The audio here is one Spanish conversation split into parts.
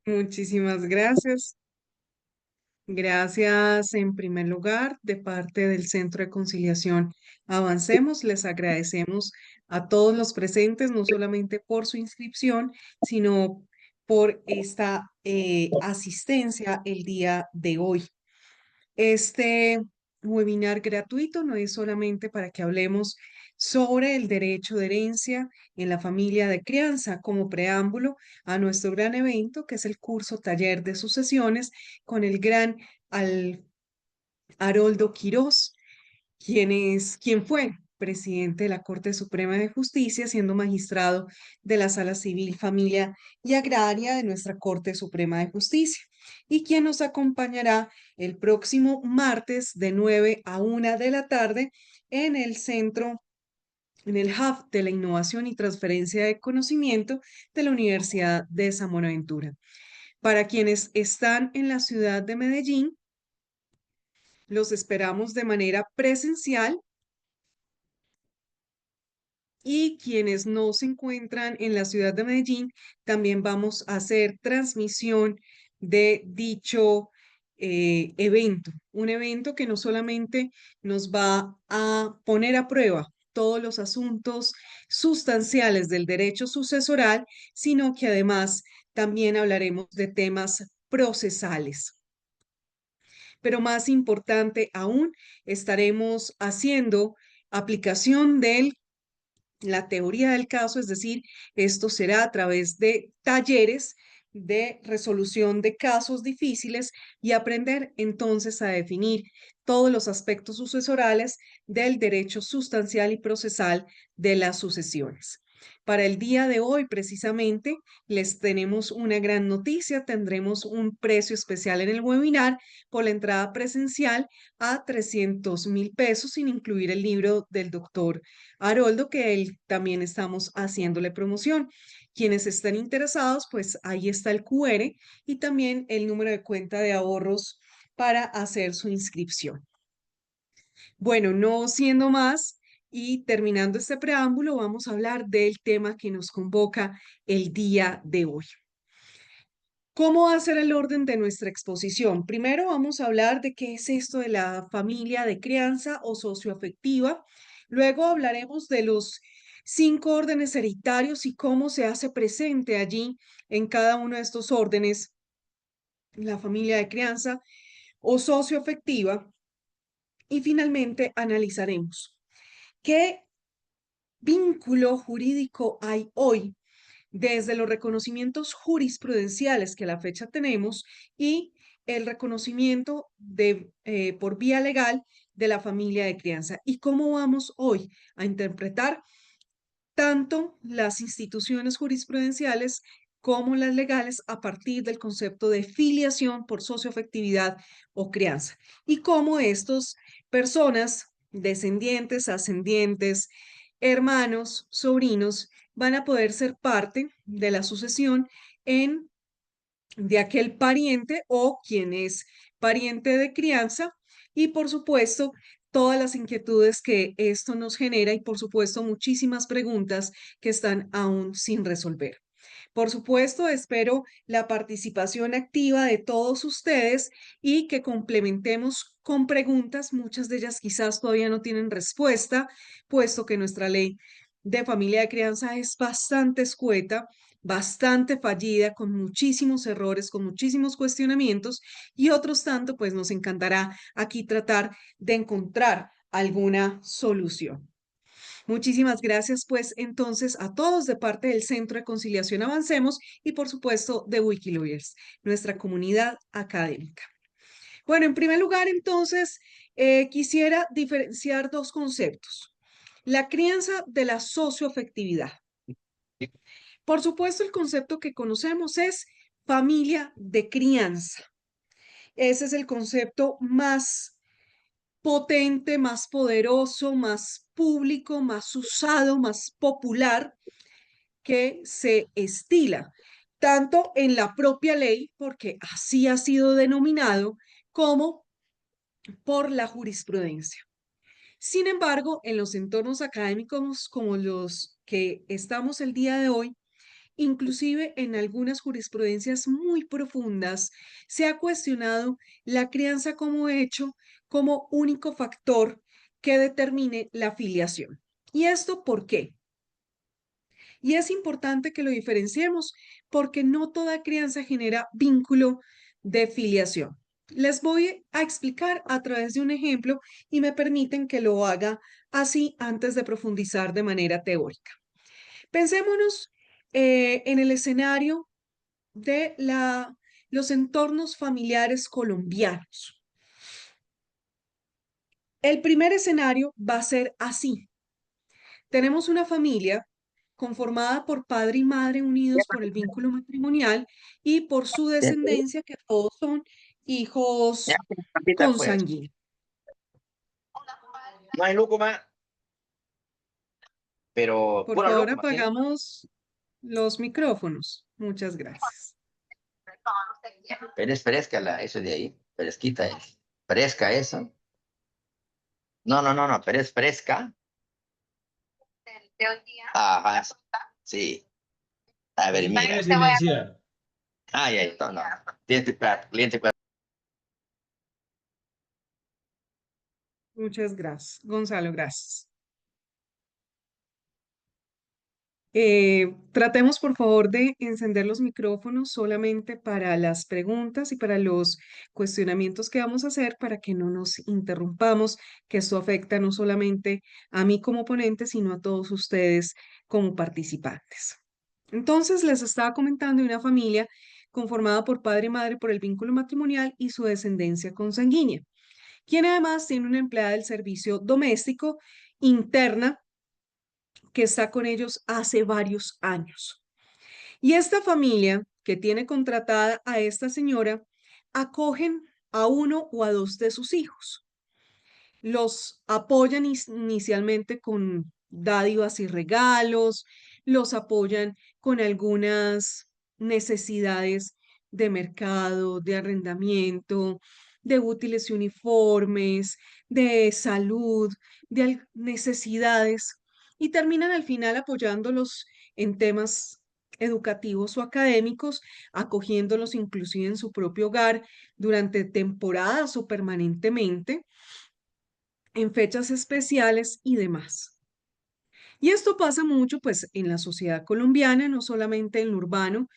Muchísimas gracias. Gracias en primer lugar de parte del Centro de Conciliación Avancemos. Les agradecemos a todos los presentes, no solamente por su inscripción, sino por esta asistencia el día de hoy. Este webinar gratuito no es solamente para que hablemos sobre el derecho de herencia en la familia de crianza como preámbulo a nuestro gran evento, que es el curso taller de sucesiones con el gran Al Haroldo Quirós, quien fue presidente de la Corte Suprema de Justicia, siendo magistrado de la Sala Civil, Familia y Agraria de nuestra Corte Suprema de Justicia, y quien nos acompañará el próximo martes de 9 a 1 de la tarde en el centro, en el Hub de la Innovación y Transferencia de Conocimiento de la Universidad de San Buenaventura. Para quienes están en la ciudad de Medellín, los esperamos de manera presencial, y quienes no se encuentran en la ciudad de Medellín, también vamos a hacer transmisión de dicho evento. Un evento que no solamente nos va a poner a prueba todos los asuntos sustanciales del derecho sucesoral, sino que además también hablaremos de temas procesales. Pero más importante aún, estaremos haciendo aplicación de la teoría del caso, es decir, esto será a través de talleres de resolución de casos difíciles y aprender entonces a definir todos los aspectos sucesorales del derecho sustancial y procesal de las sucesiones. Para el día de hoy, precisamente, les tenemos una gran noticia. Tendremos un precio especial en el webinar por la entrada presencial a 300.000 pesos, sin incluir el libro del doctor Haroldo, que él también estamos haciéndole promoción. Quienes estén interesados, pues ahí está el QR y también el número de cuenta de ahorros para hacer su inscripción. Bueno, no siendo más y terminando este preámbulo, vamos a hablar del tema que nos convoca el día de hoy. ¿Cómo va a ser el orden de nuestra exposición? Primero vamos a hablar de qué es esto de la familia de crianza o socioafectiva. Luego hablaremos de los 5 órdenes hereditarios y cómo se hace presente allí en cada uno de estos órdenes la familia de crianza o socioafectiva. Y finalmente analizaremos qué vínculo jurídico hay hoy desde los reconocimientos jurisprudenciales que a la fecha tenemos y el reconocimiento por vía legal de la familia de crianza, y cómo vamos hoy a interpretar tanto las instituciones jurisprudenciales como las legales a partir del concepto de filiación por socioafectividad o crianza, y cómo estas personas, descendientes, ascendientes, hermanos, sobrinos, van a poder ser parte de la sucesión de aquel pariente o quien es pariente de crianza, y por supuesto todas las inquietudes que esto nos genera, y por supuesto muchísimas preguntas que están aún sin resolver. Por supuesto, espero la participación activa de todos ustedes y que complementemos con preguntas. Muchas de ellas quizás todavía no tienen respuesta, puesto que nuestra ley de familia de crianza es bastante escueta, bastante fallida, con muchísimos errores, con muchísimos cuestionamientos, y otros tanto, pues nos encantará aquí tratar de encontrar alguna solución. Muchísimas gracias, pues, entonces a todos de parte del Centro de Conciliación Avancemos y, por supuesto, de Wikilawyers, nuestra comunidad académica. Bueno, en primer lugar, entonces, quisiera diferenciar dos conceptos. La crianza de la socioafectividad. Por supuesto, el concepto que conocemos es familia de crianza. Ese es el concepto más potente, más poderoso, más público, más usado, más popular que se estila, tanto en la propia ley, porque así ha sido denominado, como por la jurisprudencia. Sin embargo, en los entornos académicos como los que estamos el día de hoy, Inclusive en algunas jurisprudencias muy profundas se ha cuestionado la crianza como hecho como único factor que determine la filiación. ¿Y esto por qué? Y es importante que lo diferenciemos porque no toda crianza genera vínculo de filiación. Les voy a explicar a través de un ejemplo y me permiten que lo haga así antes de profundizar de manera teórica. Pensémonos en el escenario de los entornos familiares colombianos. El primer escenario va a ser así. Tenemos una familia conformada por padre y madre unidos por el vínculo matrimonial y por su Ya, pues, descendencia, que todos son ya, hijos pues, papita, pues. consanguíneos. No hay lúcuma, pero Por pura favor, lúcuma, ¿sí? apagamos los micrófonos. Muchas gracias. Pero es fresca eso de ahí. Fresquita es. Fresca eso. No, no, no, no, pero es fresca. Ajá, sí. A ver, mira. Puede silenciar. Ay, ay, no, no. Cliente, Muchas gracias. Gonzalo, gracias. Tratemos, por favor, de encender los micrófonos solamente para las preguntas y para los cuestionamientos que vamos a hacer para que no nos interrumpamos, que esto afecta no solamente a mí como ponente, sino a todos ustedes como participantes. Entonces, les estaba comentando de una familia conformada por padre y madre por el vínculo matrimonial y su descendencia consanguínea, quien además tiene una empleada del servicio doméstico interna que está con ellos hace varios años. Y esta familia que tiene contratada a esta señora, acogen a uno o a dos de sus hijos. Los apoyan inicialmente con dádivas y regalos, los apoyan con algunas necesidades de mercado, de arrendamiento, de útiles y uniformes, de salud, de necesidades, y terminan al final apoyándolos en temas educativos o académicos, acogiéndolos inclusive en su propio hogar durante temporadas o permanentemente en fechas especiales y demás. Y esto pasa mucho pues en la sociedad colombiana, no solamente en lo urbano,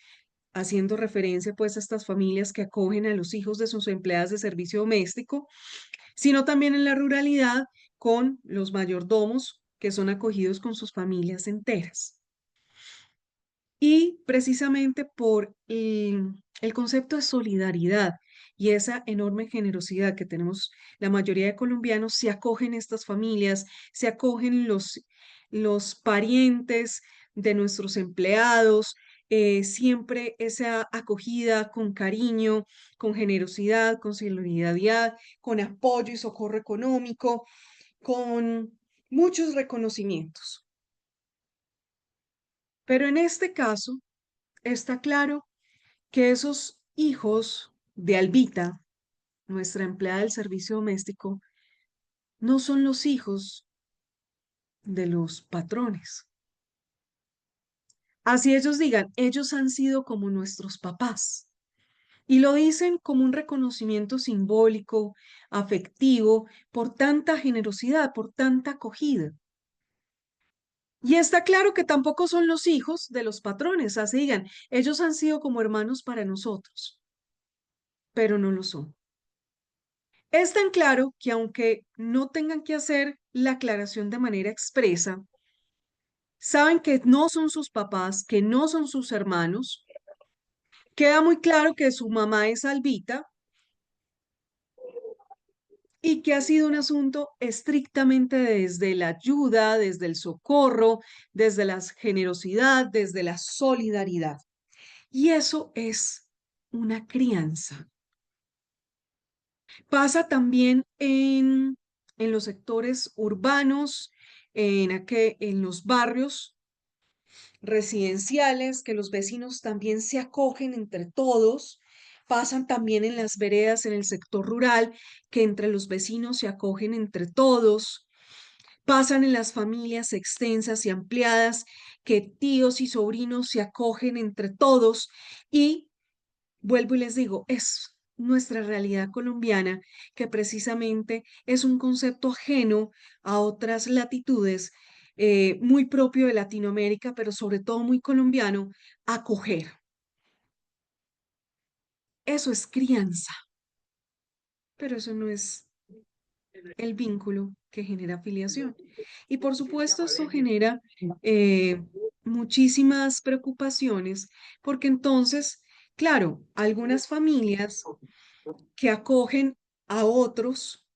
haciendo referencia pues a estas familias que acogen a los hijos de sus empleadas de servicio doméstico, sino también en la ruralidad con los mayordomos que son acogidos con sus familias enteras. Y precisamente por el concepto de solidaridad y esa enorme generosidad que tenemos la mayoría de colombianos, se acogen estas familias, se acogen los parientes de nuestros empleados, siempre esa acogida con cariño, con generosidad, con solidaridad, con apoyo y socorro económico, con muchos reconocimientos. Pero en este caso, está claro que esos hijos de Albita, nuestra empleada del servicio doméstico, no son los hijos de los patrones. Así ellos digan, ellos han sido como nuestros papás. Y lo dicen como un reconocimiento simbólico, afectivo, por tanta generosidad, por tanta acogida. Y está claro que tampoco son los hijos de los patrones, así digan, ellos han sido como hermanos para nosotros, pero no lo son. Es tan claro que aunque no tengan que hacer la aclaración de manera expresa, saben que no son sus papás, que no son sus hermanos. Queda muy claro que su mamá es Albita y que ha sido un asunto estrictamente desde la ayuda, desde el socorro, desde la generosidad, desde la solidaridad. Y eso es una crianza. Pasa también en los sectores urbanos, en los barrios residenciales, que los vecinos también se acogen entre todos. Pasan también en las veredas, en el sector rural, que entre los vecinos se acogen entre todos. pasan en las familias extensas y ampliadas, que tíos y sobrinos se acogen entre todos y vuelvo y les digo, es nuestra realidad colombiana, que precisamente es un concepto ajeno a otras latitudes, muy propio de Latinoamérica, pero sobre todo muy colombiano, acoger. Eso es crianza, pero eso no es el vínculo que genera afiliación. Y por supuesto, esto genera eh, muchísimas preocupaciones, porque entonces, claro, algunas familias que acogen a otros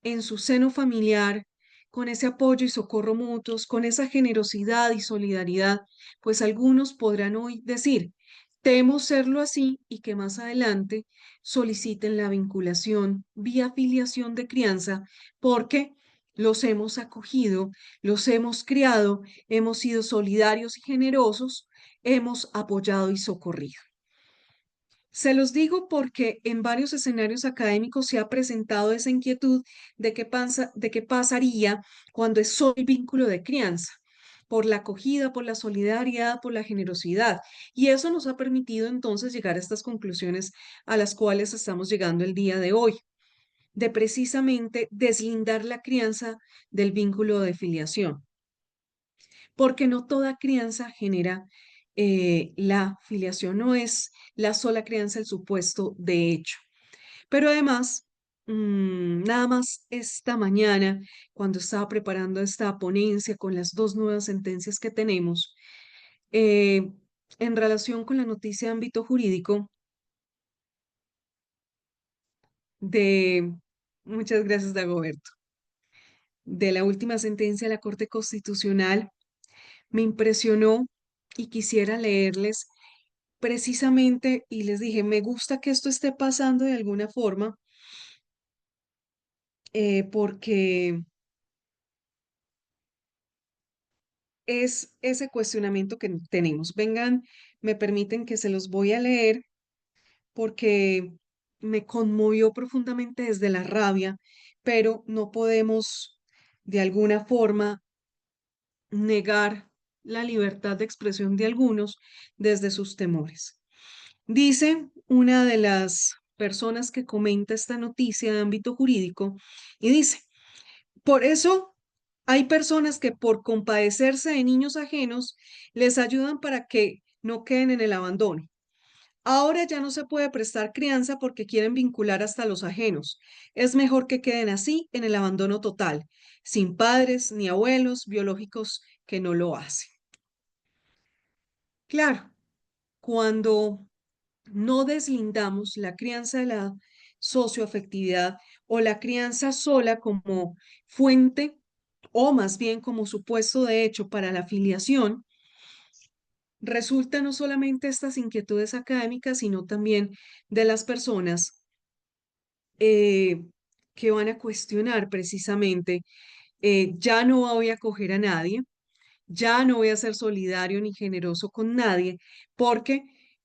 en su seno familiar, con ese apoyo y socorro mutuos, con esa generosidad y solidaridad, pues algunos podrán hoy decir, temo serlo así y que más adelante soliciten la vinculación vía filiación de crianza porque los hemos acogido, los hemos criado, hemos sido solidarios y generosos, hemos apoyado y socorrido. Se los digo porque en varios escenarios académicos se ha presentado esa inquietud de qué pasaría cuando es solo el vínculo de crianza, por la acogida, por la solidaridad, por la generosidad. Y eso nos ha permitido entonces llegar a estas conclusiones a las cuales estamos llegando el día de hoy, de precisamente deslindar la crianza del vínculo de filiación, porque no toda crianza genera la filiación, no es la sola crianza el supuesto de hecho. Pero además, nada más esta mañana, cuando estaba preparando esta ponencia con las dos nuevas sentencias que tenemos, eh, en relación con la noticia de ámbito jurídico de, muchas gracias, Dagoberto, de la última sentencia de la Corte Constitucional, me impresionó y quisiera leerles precisamente, y les dije, me gusta que esto esté pasando de alguna forma, porque es ese cuestionamiento que tenemos. Vengan, me permiten que se los voy a leer porque me conmovió profundamente desde la rabia, pero no podemos de alguna forma negar la libertad de expresión de algunos desde sus temores. Dice una de las personas que comenta esta noticia de ámbito jurídico y dice, por eso hay personas que por compadecerse de niños ajenos les ayudan para que no queden en el abandono. Ahora ya no se puede prestar crianza porque quieren vincular hasta los ajenos. Es mejor que queden así en el abandono total, sin padres ni abuelos biológicos que no lo hacen. Claro, cuando no deslindamos la crianza de la socioafectividad o la crianza sola como fuente o más bien como supuesto de hecho para la filiación, resulta no solamente estas inquietudes académicas, sino también de las personas eh, que van a cuestionar precisamente, ya no voy a acoger a nadie, ya no voy a ser solidario ni generoso con nadie, porque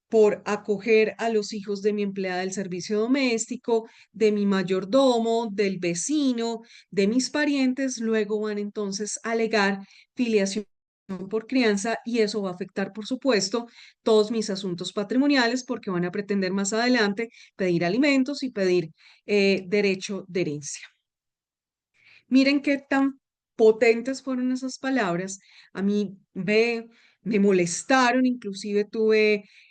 por acoger a los hijos de mi empleada del servicio doméstico, de mi mayordomo, del vecino, de mis parientes, luego van entonces a alegar filiación por crianza y eso va a afectar, por supuesto, todos mis asuntos patrimoniales porque van a pretender más adelante pedir alimentos y pedir derecho de herencia. Miren qué tan potentes fueron esas palabras. A mí me molestaron, inclusive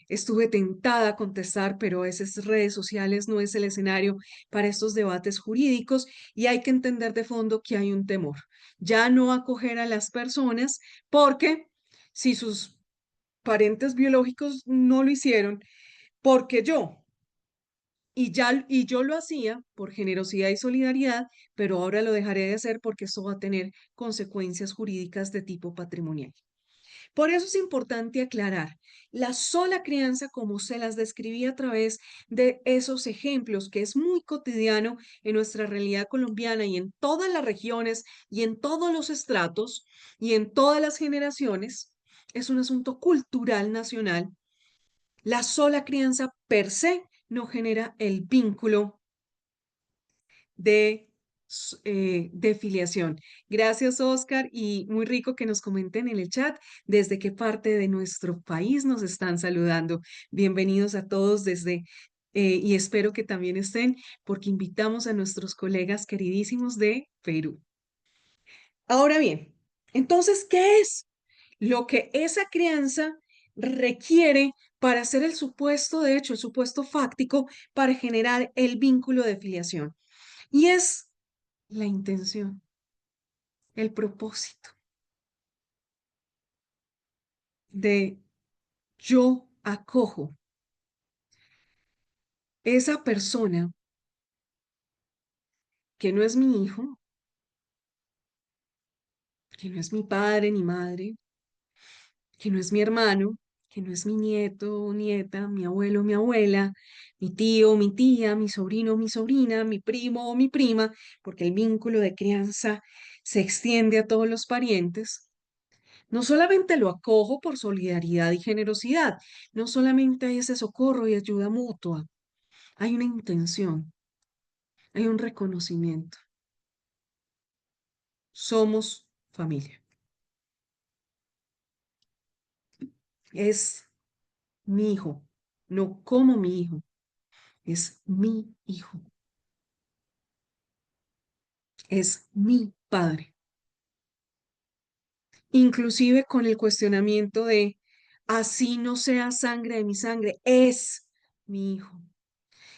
estuve tentada a contestar, pero a veces redes sociales no es el escenario para estos debates jurídicos y hay que entender de fondo que hay un temor. Ya no acoger a las personas porque si sus parientes biológicos no lo hicieron, porque y yo lo hacía por generosidad y solidaridad, pero ahora lo dejaré de hacer porque esto va a tener consecuencias jurídicas de tipo patrimonial. Por eso es importante aclarar la sola crianza como se las describí a través de esos ejemplos que es muy cotidiano en nuestra realidad colombiana y en todas las regiones y en todos los estratos y en todas las generaciones. Es un asunto cultural nacional. La sola crianza per se no genera el vínculo de de filiación. Gracias, Oscar, y muy rico que nos comenten en el chat desde qué parte de nuestro país nos están saludando. Bienvenidos a todos y espero que también estén, porque invitamos a nuestros colegas queridísimos de Perú. Ahora bien, entonces, ¿qué es lo que esa crianza requiere para hacer el supuesto, de hecho, el supuesto fáctico para generar el vínculo de filiación? Y es la intención, el propósito de yo acojo esa persona que no es mi hijo, que no es mi padre ni madre, que no es mi hermano, que no es mi nieto o nieta, mi abuelo o mi abuela, mi tío o mi tía, mi sobrino o mi sobrina, mi primo o mi prima, porque el vínculo de crianza se extiende a todos los parientes. No solamente lo acojo por solidaridad y generosidad, no solamente hay ese socorro y ayuda mutua, hay una intención, hay un reconocimiento. Somos familia. Es mi hijo, no como mi hijo, es mi hijo, es mi padre. Inclusive con el cuestionamiento de, así no sea sangre de mi sangre, es mi hijo.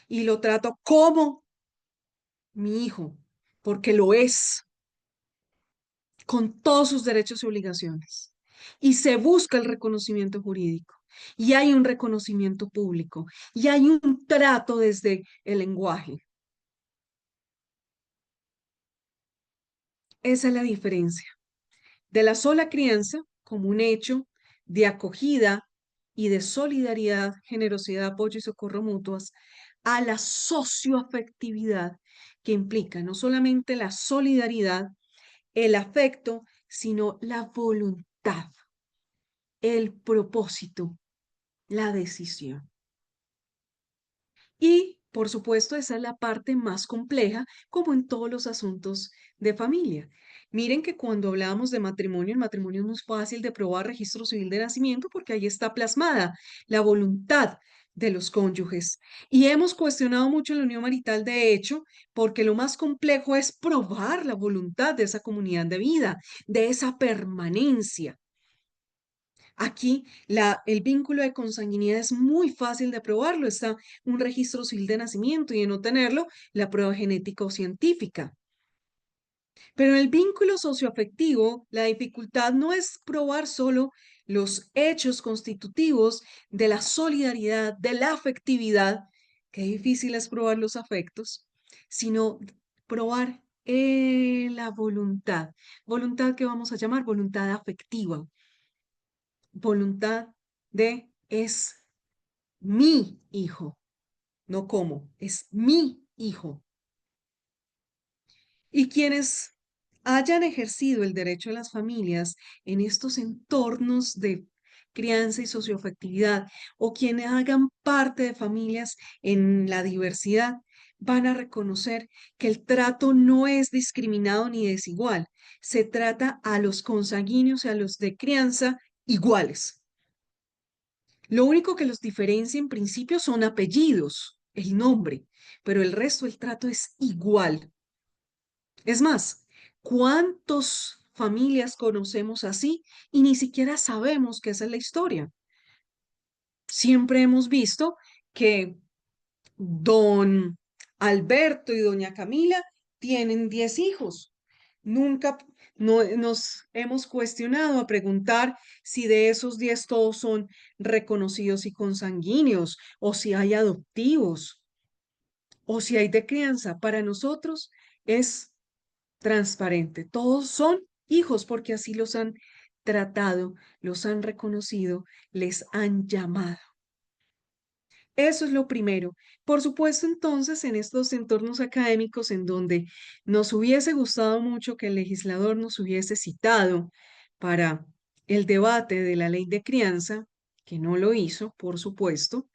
Y lo trato como mi hijo, porque lo es, con todos sus derechos y obligaciones. Y se busca el reconocimiento jurídico. Y hay un reconocimiento público. Y hay un trato desde el lenguaje. Esa es la diferencia de la sola crianza como un hecho de acogida y de solidaridad, generosidad, apoyo y socorro mutuas, a la socioafectividad que implica no solamente la solidaridad, el afecto, sino la voluntad, el propósito, la decisión. Y, por supuesto, esa es la parte más compleja, como en todos los asuntos de familia. Miren que cuando hablábamos de matrimonio, el matrimonio es muy fácil de probar registro civil de nacimiento porque ahí está plasmada la voluntad de los cónyuges. Y hemos cuestionado mucho la unión marital, de hecho, porque lo más complejo es probar la voluntad de esa comunidad de vida, de esa permanencia. Aquí el vínculo de consanguinidad es muy fácil de probarlo. Está un registro civil de nacimiento y de no tenerlo, la prueba genética o científica. Pero en el vínculo socioafectivo, la dificultad no es probar solo los hechos constitutivos de la solidaridad, de la afectividad, que difícil es probar los afectos, sino probar la voluntad que vamos a llamar voluntad afectiva, voluntad de es mi hijo, no como, es mi hijo. Y quienes hayan ejercido el derecho de las familias en estos entornos de crianza y socioafectividad, o quienes hagan parte de familias en la diversidad, van a reconocer que el trato no es discriminado ni desigual. Se trata a los consanguíneos y a los de crianza iguales. Lo único que los diferencia en principio son apellidos, el nombre, pero el resto del trato es igual. Es más, ¿cuántas familias conocemos así y ni siquiera sabemos que esa es la historia? Siempre hemos visto que don Alberto y doña Camila tienen 10 hijos. Nunca nos hemos cuestionado a preguntar si de esos 10 todos son reconocidos y consanguíneos, o si hay adoptivos, o si hay de crianza. Para nosotros es transparente. Todos son hijos porque así los han tratado, los han reconocido, les han llamado. Eso es lo primero. Por supuesto, entonces, en estos entornos académicos en donde nos hubiese gustado mucho que el legislador nos hubiese citado para el debate de la ley de crianza, que no lo hizo, por supuesto,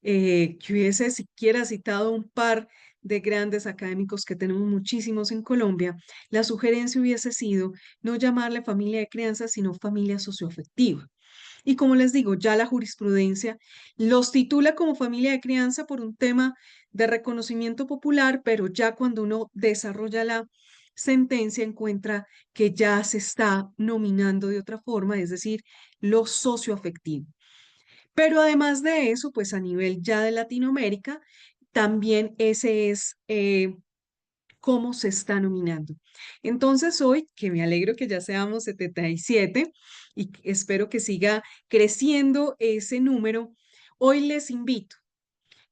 que hubiese siquiera citado un par de grandes académicos que tenemos muchísimos en Colombia, la sugerencia hubiese sido no llamarle familia de crianza, sino familia socioafectiva. Y como les digo, ya la jurisprudencia los titula como familia de crianza por un tema de reconocimiento popular, pero ya cuando uno desarrolla la sentencia encuentra que ya se está nominando de otra forma, es decir, lo socioafectivo. Pero además de eso, pues a nivel ya de Latinoamérica, también ese es cómo se está nominando. Entonces, hoy, que me alegro que ya seamos 77 y espero que siga creciendo ese número, hoy les invito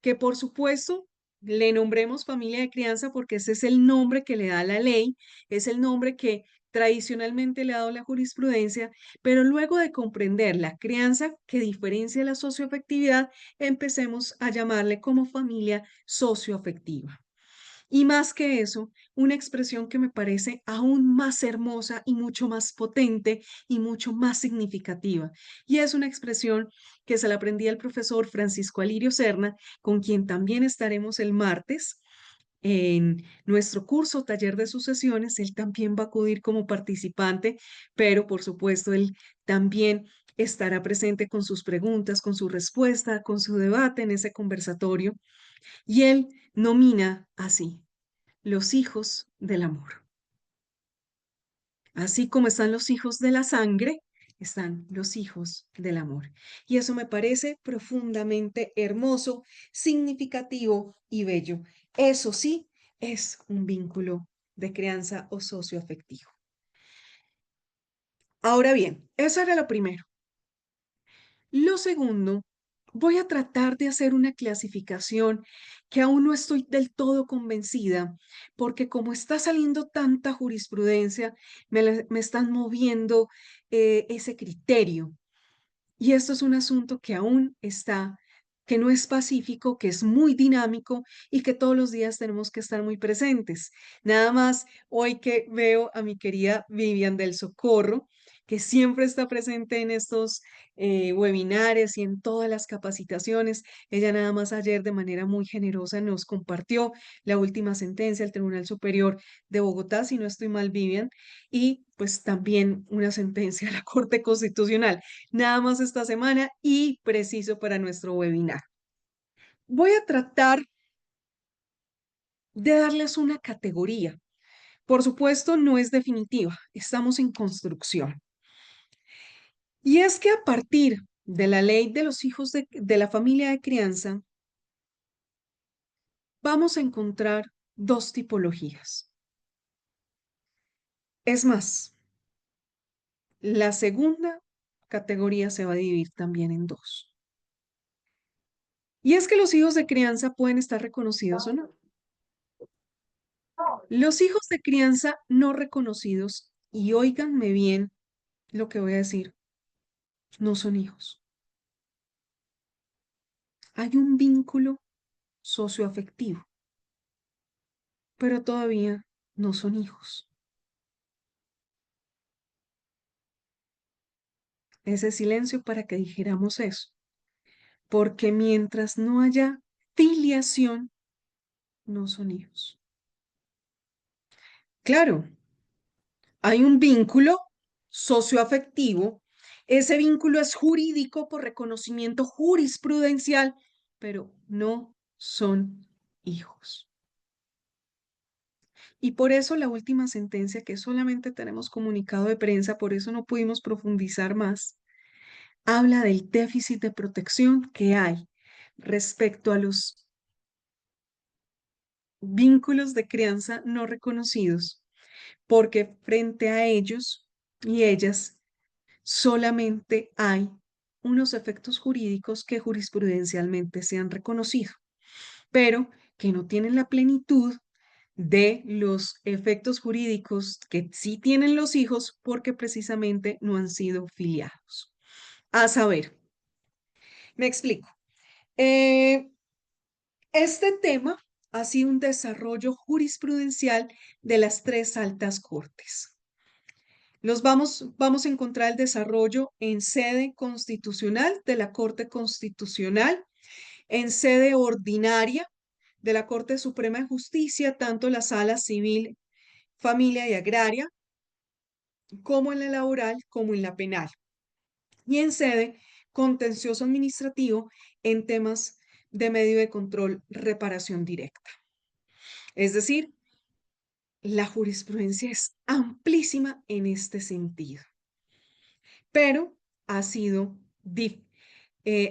que por supuesto le nombremos familia de crianza porque ese es el nombre que le da la ley, es el nombre que tradicionalmente le ha dado la jurisprudencia, pero luego de comprender la crianza que diferencia la socioafectividad, empecemos a llamarle como familia socioafectiva. Y más que eso, una expresión que me parece aún más hermosa y mucho más potente y mucho más significativa. Y es una expresión que se la aprendí al profesor Francisco Alirio Serna, con quien también estaremos el martes en nuestro curso Taller de Sucesiones. Él también va a acudir como participante, pero por supuesto él también estará presente con sus preguntas, con su respuesta, con su debate en ese conversatorio. Y él nomina así los hijos del amor. Así como están los hijos de la sangre, están los hijos del amor. Y eso me parece profundamente hermoso, significativo y bello. Eso sí, es un vínculo de crianza o socioafectivo. Ahora bien, eso era lo primero. Lo segundo, voy a tratar de hacer una clasificación que aún no estoy del todo convencida, porque como está saliendo tanta jurisprudencia, me están moviendo ese criterio. Y esto es un asunto que aún está, que no es pacífico, que es muy dinámico y que todos los días tenemos que estar muy presentes. Nada más hoy que veo a mi querida Vivian del Socorro, que siempre está presente en estos webinares y en todas las capacitaciones. Ella nada más ayer de manera muy generosa nos compartió la última sentencia del Tribunal Superior de Bogotá, si no estoy mal, Vivian, y pues también una sentencia de la Corte Constitucional nada más esta semana y preciso para nuestro webinar. Voy a tratar de darles una categoría. Por supuesto, no es definitiva, estamos en construcción. Y es que a partir de la ley de los hijos de la familia de crianza, vamos a encontrar dos tipologías. Es más, la segunda categoría se va a dividir también en dos. Y es que los hijos de crianza pueden estar reconocidos o no. Los hijos de crianza no reconocidos, y óiganme bien lo que voy a decir, no son hijos. Hay un vínculo socioafectivo, pero todavía no son hijos. Ese silencio para que dijéramos eso, porque mientras no haya filiación, no son hijos. Claro, hay un vínculo socioafectivo, ese vínculo es jurídico por reconocimiento jurisprudencial, pero no son hijos. Y por eso la última sentencia, que solamente tenemos comunicado de prensa, por eso no pudimos profundizar más, habla del déficit de protección que hay respecto a los vínculos de crianza no reconocidos, porque frente a ellos y ellas solamente hay unos efectos jurídicos que jurisprudencialmente se han reconocido, pero que no tienen la plenitud de los efectos jurídicos que sí tienen los hijos porque precisamente no han sido filiados. A saber, me explico. Eh, este tema ha sido un desarrollo jurisprudencial de las tres altas cortes. Vamos a encontrar el desarrollo en sede constitucional de la Corte Constitucional, en sede ordinaria de la Corte Suprema de Justicia, tanto la sala civil, familia y agraria, como en la laboral, como en la penal. Y en sede contencioso administrativo en temas de medio de control, reparación directa. Es decir, la jurisprudencia es amplísima en este sentido, pero ha sido,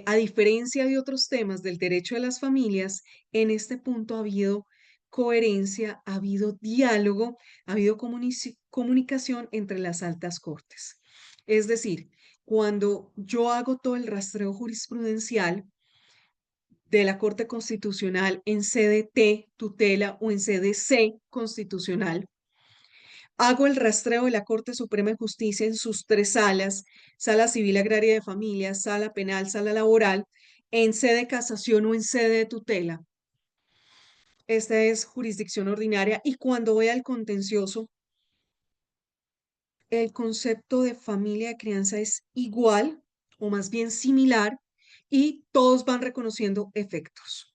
a diferencia de otros temas del derecho de las familias, en este punto ha habido coherencia, ha habido diálogo, ha habido comunicación entre las altas cortes. Es decir, cuando yo hago todo el rastreo jurisprudencial de la Corte Constitucional en sede T, tutela, o en sede C, constitucional, hago el rastreo de la Corte Suprema de Justicia en sus tres salas: sala civil, agraria, de familia, sala penal, sala laboral, en sede de casación o en sede de tutela. Esta es jurisdicción ordinaria. Y cuando voy al contencioso, el concepto de familia de crianza es igual o más bien similar, y todos van reconociendo efectos.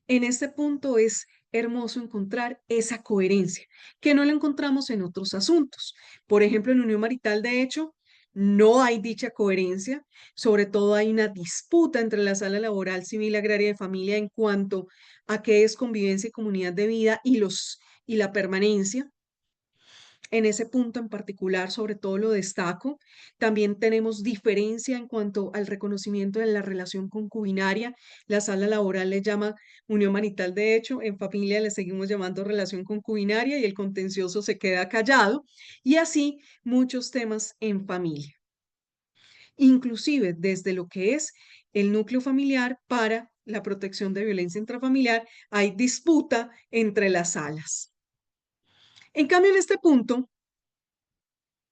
En este punto es hermoso encontrar esa coherencia, que no la encontramos en otros asuntos. Por ejemplo, en unión marital, de hecho, no hay dicha coherencia. Sobre todo hay una disputa entre la sala laboral, civil, agraria, de familia en cuanto a qué es convivencia y comunidad de vida, y la permanencia. En ese punto en particular, sobre todo lo destaco. También tenemos diferencia en cuanto al reconocimiento de la relación concubinaria. La sala laboral le llama unión marital, de hecho, en familia le seguimos llamando relación concubinaria, y el contencioso se queda callado. Y así muchos temas en familia, inclusive desde lo que es el núcleo familiar para la protección de violencia intrafamiliar, hay disputa entre las salas. En cambio, en este punto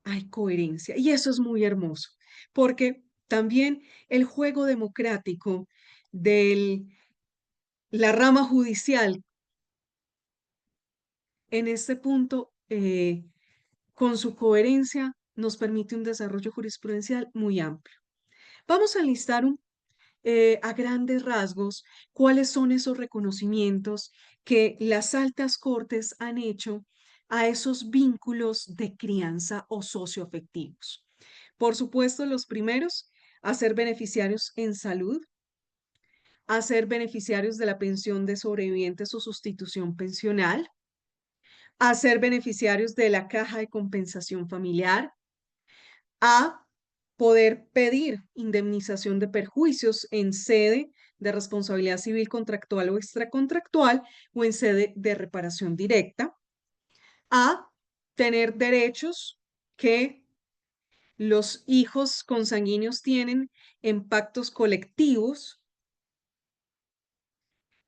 hay coherencia, y eso es muy hermoso, porque también el juego democrático de la rama judicial en este punto, con su coherencia, nos permite un desarrollo jurisprudencial muy amplio. Vamos a listar a grandes rasgos cuáles son esos reconocimientos que las altas cortes han hecho a esos vínculos de crianza o socioafectivos. Por supuesto, los primeros: a ser beneficiarios en salud, a ser beneficiarios de la pensión de sobrevivientes o sustitución pensional, a ser beneficiarios de la caja de compensación familiar, a poder pedir indemnización de perjuicios en sede de responsabilidad civil contractual o extracontractual, o en sede de reparación directa, a tener derechos que los hijos consanguíneos tienen en pactos colectivos,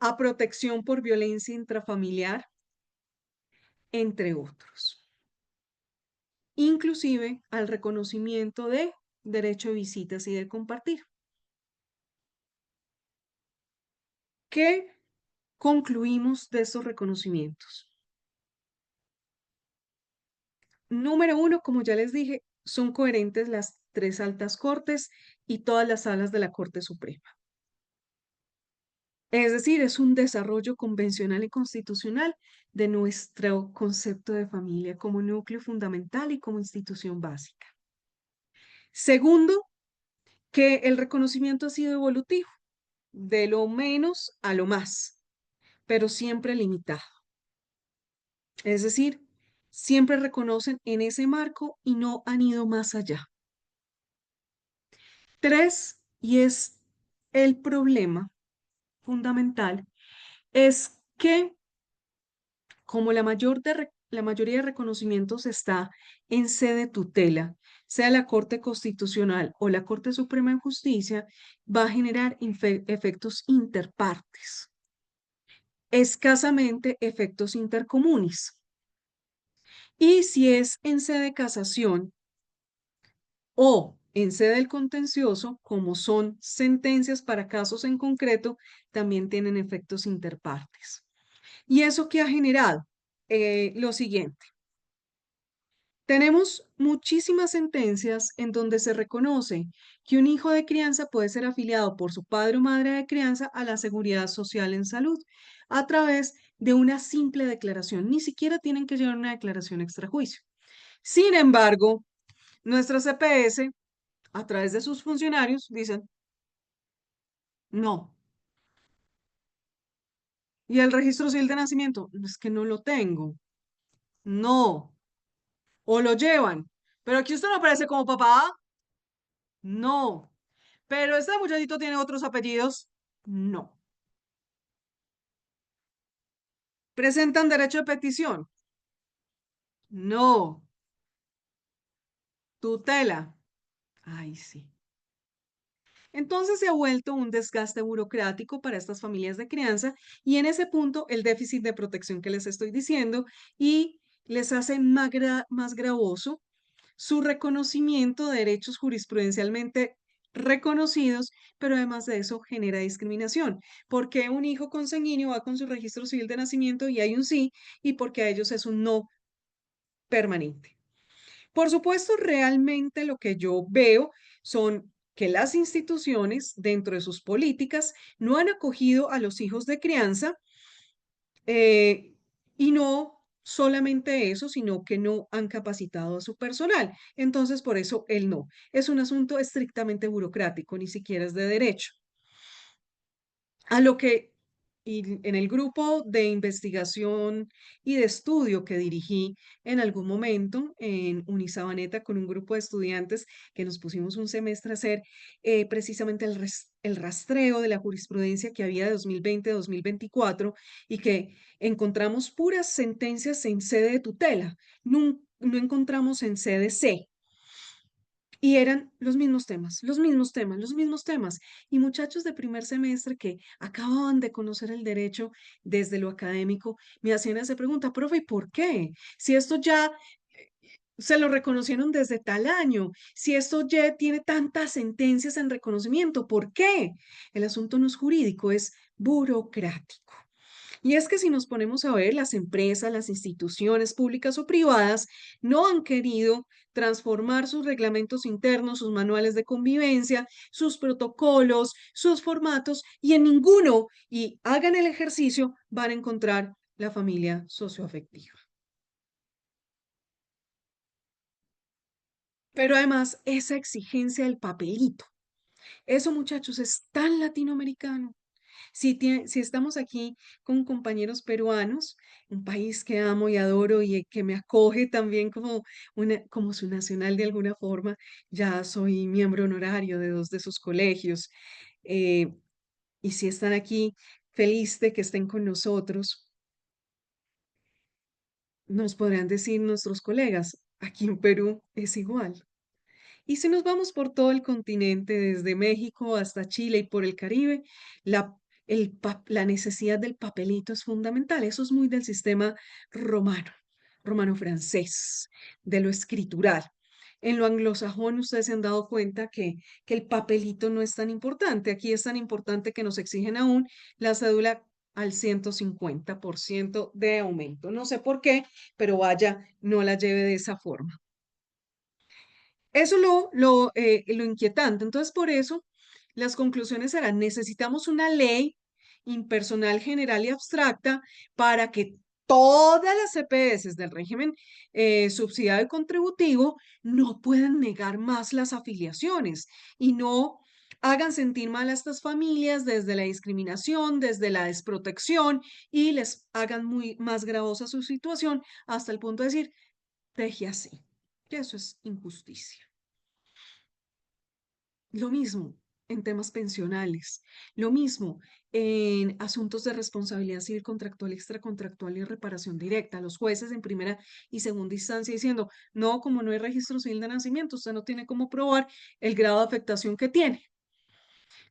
a protección por violencia intrafamiliar, entre otros, inclusive al reconocimiento de derecho de visitas y de compartir. ¿Qué concluimos de estos reconocimientos? Número uno, como ya les dije, son coherentes las tres altas cortes y todas las salas de la Corte Suprema. Es decir, es un desarrollo convencional y constitucional de nuestro concepto de familia como núcleo fundamental y como institución básica. Segundo, que el reconocimiento ha sido evolutivo, de lo menos a lo más, pero siempre limitado. Es decir, siempre reconocen en ese marco y no han ido más allá. Tres, y es el problema fundamental, es que como la mayoría de reconocimientos está en sede tutela, sea la Corte Constitucional o la Corte Suprema de Justicia, va a generar efectos interpartes, escasamente efectos intercomunes. Y si es en sede de casación o en sede del contencioso, como son sentencias para casos en concreto, también tienen efectos interpartes. ¿Y eso qué ha generado? Lo siguiente: Tenemos muchísimas sentencias en donde se reconoce que un hijo de crianza puede ser afiliado por su padre o madre de crianza a la seguridad social en salud a través de una simple declaración. Ni siquiera tienen que llevar una declaración extrajuicio. Sin embargo, nuestra CPS, a través de sus funcionarios, dicen, no. ¿Y el registro civil de nacimiento? Es que no lo tengo. No. O lo llevan. Pero aquí usted no aparece como papá. No. Pero este muchachito tiene otros apellidos. No. ¿Presentan derecho de petición? No. ¿Tutela? Ay, sí. Entonces se ha vuelto un desgaste burocrático para estas familias de crianza y en ese punto el déficit de protección que les estoy diciendo y les hace más gravoso su reconocimiento de derechos jurisprudencialmente reconocidos, pero además de eso genera discriminación, porque un hijo consanguíneo va con su registro civil de nacimiento y hay un sí, y porque a ellos es un no permanente. Por supuesto, realmente lo que yo veo son que las instituciones dentro de sus políticas no han acogido a los hijos de crianza eh, y no solamente eso, sino que no han capacitado a su personal. Entonces, por eso el no. Es un asunto estrictamente burocrático, ni siquiera es de derecho. A lo que y en el grupo de investigación y de estudio que dirigí en algún momento en Unisabaneta con un grupo de estudiantes que nos pusimos un semestre a hacer precisamente el rastreo de la jurisprudencia que había de 2020-2024 y que encontramos puras sentencias en sede de tutela, no encontramos en sede C. Y eran los mismos temas, los mismos temas, los mismos temas. Y muchachos de primer semestre que acababan de conocer el derecho desde lo académico, me hacían esa pregunta, profe, ¿y por qué? Si esto ya se lo reconocieron desde tal año, si esto ya tiene tantas sentencias en reconocimiento, ¿por qué? El asunto no es jurídico, es burocrático. Y es que si nos ponemos a ver, las empresas, las instituciones públicas o privadas no han querido transformar sus reglamentos internos, sus manuales de convivencia, sus protocolos, sus formatos, y en ninguno, y hagan el ejercicio, van a encontrar la familia socioafectiva. Pero además, esa exigencia del papelito, eso muchachos es tan latinoamericano. Si estamos aquí con compañeros peruanos, un país que amo y adoro y que me acoge también como su nacional de alguna forma, ya soy miembro honorario de dos de sus colegios. eh, y si están aquí, feliz de que estén con nosotros, nos podrán decir nuestros colegas, aquí en Perú es igual. Y si nos vamos por todo el continente, desde México hasta Chile y por el Caribe, la, la necesidad del papelito es fundamental. Eso es muy del sistema romano, romano-francés, de lo escritural. En lo anglosajón, ustedes se han dado cuenta que el papelito no es tan importante. Aquí es tan importante que nos exigen aún la cédula al 150% de aumento. No sé por qué, pero vaya, no la lleve de esa forma. Eso es lo inquietante. Entonces, por eso, las conclusiones serán, necesitamos una ley impersonal, general y abstracta para que todas las CPS del régimen subsidiado y contributivo no puedan negar más las afiliaciones y no hagan sentir mal a estas familias desde la discriminación, desde la desprotección y les hagan más gravosa su situación hasta el punto de decir, deje así, que eso es injusticia. Lo mismo en temas pensionales, lo mismo en asuntos de responsabilidad civil contractual, extracontractual y reparación directa. Los jueces en primera y segunda instancia diciendo, no, como no hay registro civil de nacimiento, usted no tiene cómo probar el grado de afectación que tiene.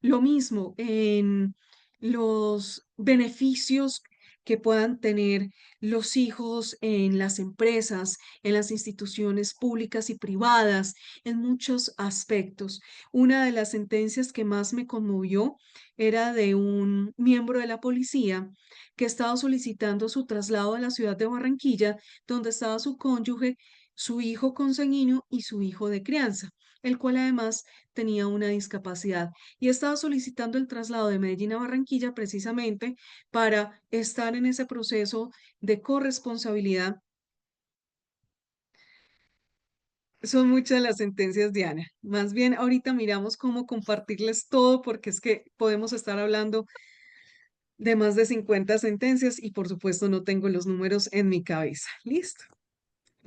Lo mismo en los beneficios que puedan tener los hijos en las empresas, en las instituciones públicas y privadas, en muchos aspectos. Una de las sentencias que más me conmovió era de un miembro de la policía que estaba solicitando su traslado a la ciudad de Barranquilla, donde estaba su cónyuge su hijo consanguíneo y su hijo de crianza, el cual además tenía una discapacidad y estaba solicitando el traslado de Medellín a Barranquilla precisamente para estar en ese proceso de corresponsabilidad. Son muchas las sentencias, Diana. Más bien, ahorita miramos cómo compartirles todo, porque es que podemos estar hablando de más de 50 sentencias y por supuesto no tengo los números en mi cabeza. Listo.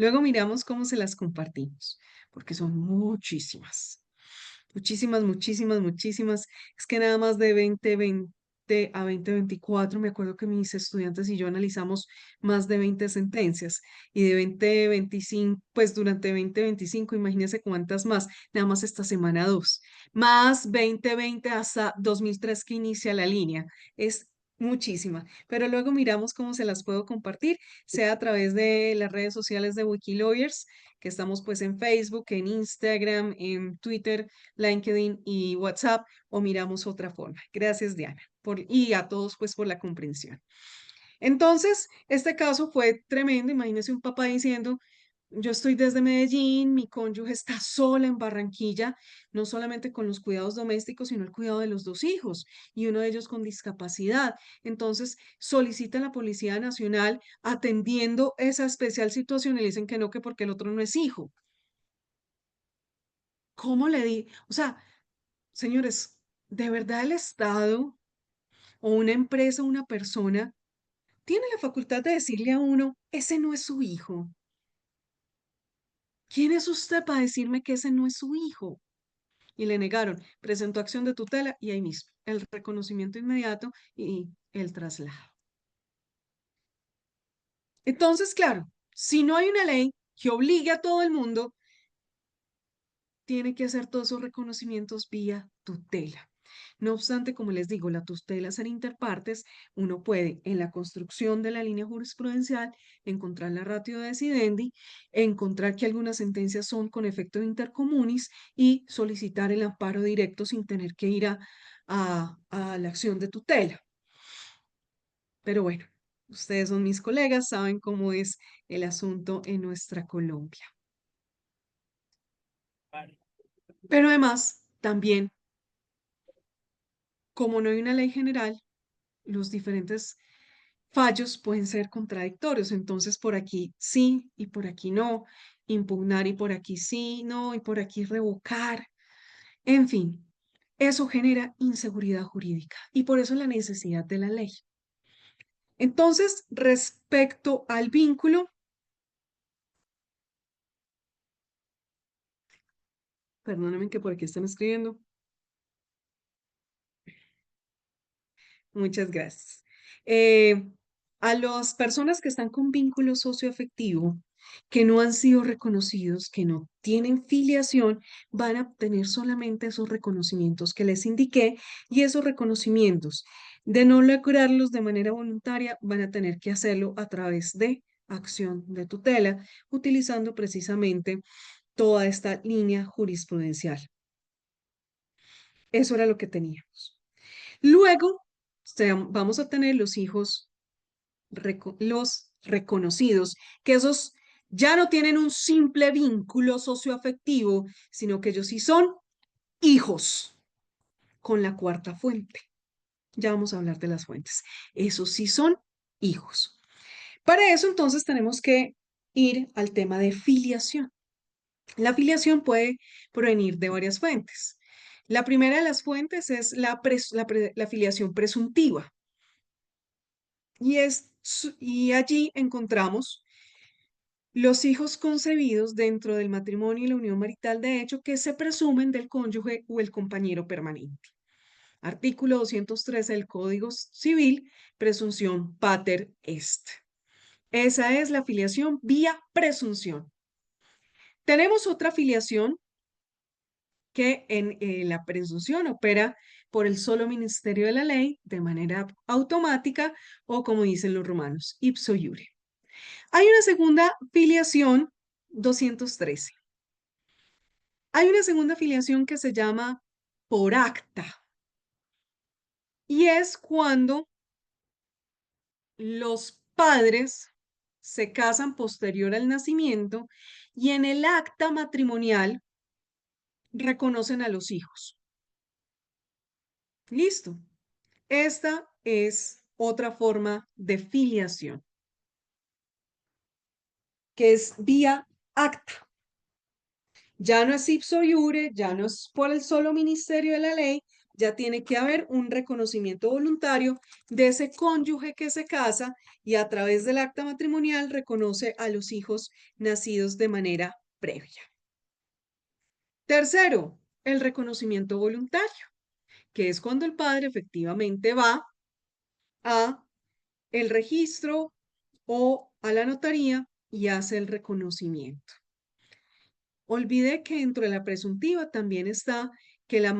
Luego miramos cómo se las compartimos, porque son muchísimas. Muchísimas, muchísimas, muchísimas. Es que nada más de 2020 a 2024, me acuerdo que mis estudiantes y yo analizamos más de 20 sentencias y de 2025, pues durante 2025, imagínense cuántas más, nada más esta semana dos, más 2020 hasta 2003 que inicia la línea. Es muchísima, pero luego miramos cómo se las puedo compartir, sea a través de las redes sociales de Wikilawyers, que estamos pues en Facebook, en Instagram, en Twitter, LinkedIn y WhatsApp, o miramos otra forma. Gracias, Diana, y a todos pues por la comprensión. Entonces, este caso fue tremendo. Imagínese un papá diciendo, yo estoy desde Medellín, mi cónyuge está sola en Barranquilla, no solamente con los cuidados domésticos, sino el cuidado de los dos hijos y uno de ellos con discapacidad. Entonces, solicita a la Policía Nacional atendiendo esa especial situación y le dicen que no, que porque el otro no es hijo. ¿Cómo le di? O sea, señores, ¿de verdad el Estado o una empresa o una persona tiene la facultad de decirle a uno, ese no es su hijo? ¿Quién es usted para decirme que ese no es su hijo? Y le negaron, presentó acción de tutela y ahí mismo, el reconocimiento inmediato y el traslado. Entonces, claro, si no hay una ley que obligue a todo el mundo, tiene que hacer todos esos reconocimientos vía tutela. No obstante, como les digo, la tutela ser interpartes, uno puede en la construcción de la línea jurisprudencial encontrar la ratio decidendi, encontrar que algunas sentencias son con efecto de intercomunis y solicitar el amparo directo sin tener que ir a la acción de tutela. Pero bueno, ustedes son mis colegas, saben cómo es el asunto en nuestra Colombia. Pero además, también, como no hay una ley general, los diferentes fallos pueden ser contradictorios. Entonces, por aquí sí y por aquí no, impugnar y por aquí sí, no, y por aquí revocar. En fin, eso genera inseguridad jurídica y por eso la necesidad de la ley. Entonces, respecto al vínculo, perdónenme que por aquí están escribiendo. Muchas gracias. Eh, a las personas que están con vínculo socioafectivo, que no han sido reconocidos, que no tienen filiación, van a obtener solamente esos reconocimientos que les indiqué y esos reconocimientos, de no lograrlos de manera voluntaria, van a tener que hacerlo a través de acción de tutela, utilizando precisamente toda esta línea jurisprudencial. Eso era lo que teníamos. Luego, vamos a tener los hijos, los reconocidos, que esos ya no tienen un simple vínculo socioafectivo, sino que ellos sí son hijos con la cuarta fuente. Ya vamos a hablar de las fuentes. Esos sí son hijos. Para eso entonces tenemos que ir al tema de filiación. La filiación puede provenir de varias fuentes. La primera de las fuentes es la filiación presuntiva. Y allí encontramos los hijos concebidos dentro del matrimonio y la unión marital de hecho que se presumen del cónyuge o el compañero permanente. Artículo 213 del Código Civil, presunción pater est. Esa es la filiación vía presunción. Tenemos otra filiación que en la presunción opera por el solo ministerio de la ley de manera automática o como dicen los romanos, ipso iure. Hay una segunda filiación 213. Hay una segunda filiación que se llama por acta y es cuando los padres se casan posterior al nacimiento y en el acta matrimonial reconocen a los hijos. Listo. Esta es otra forma de filiación, que es vía acta. Ya no es ipso iure, ya no es por el solo ministerio de la ley, ya tiene que haber un reconocimiento voluntario de ese cónyuge que se casa y a través del acta matrimonial reconoce a los hijos nacidos de manera previa. Tercero, el reconocimiento voluntario, que es cuando el padre efectivamente va a el registro o a la notaría y hace el reconocimiento. Olvidé que dentro de la presuntiva también está que la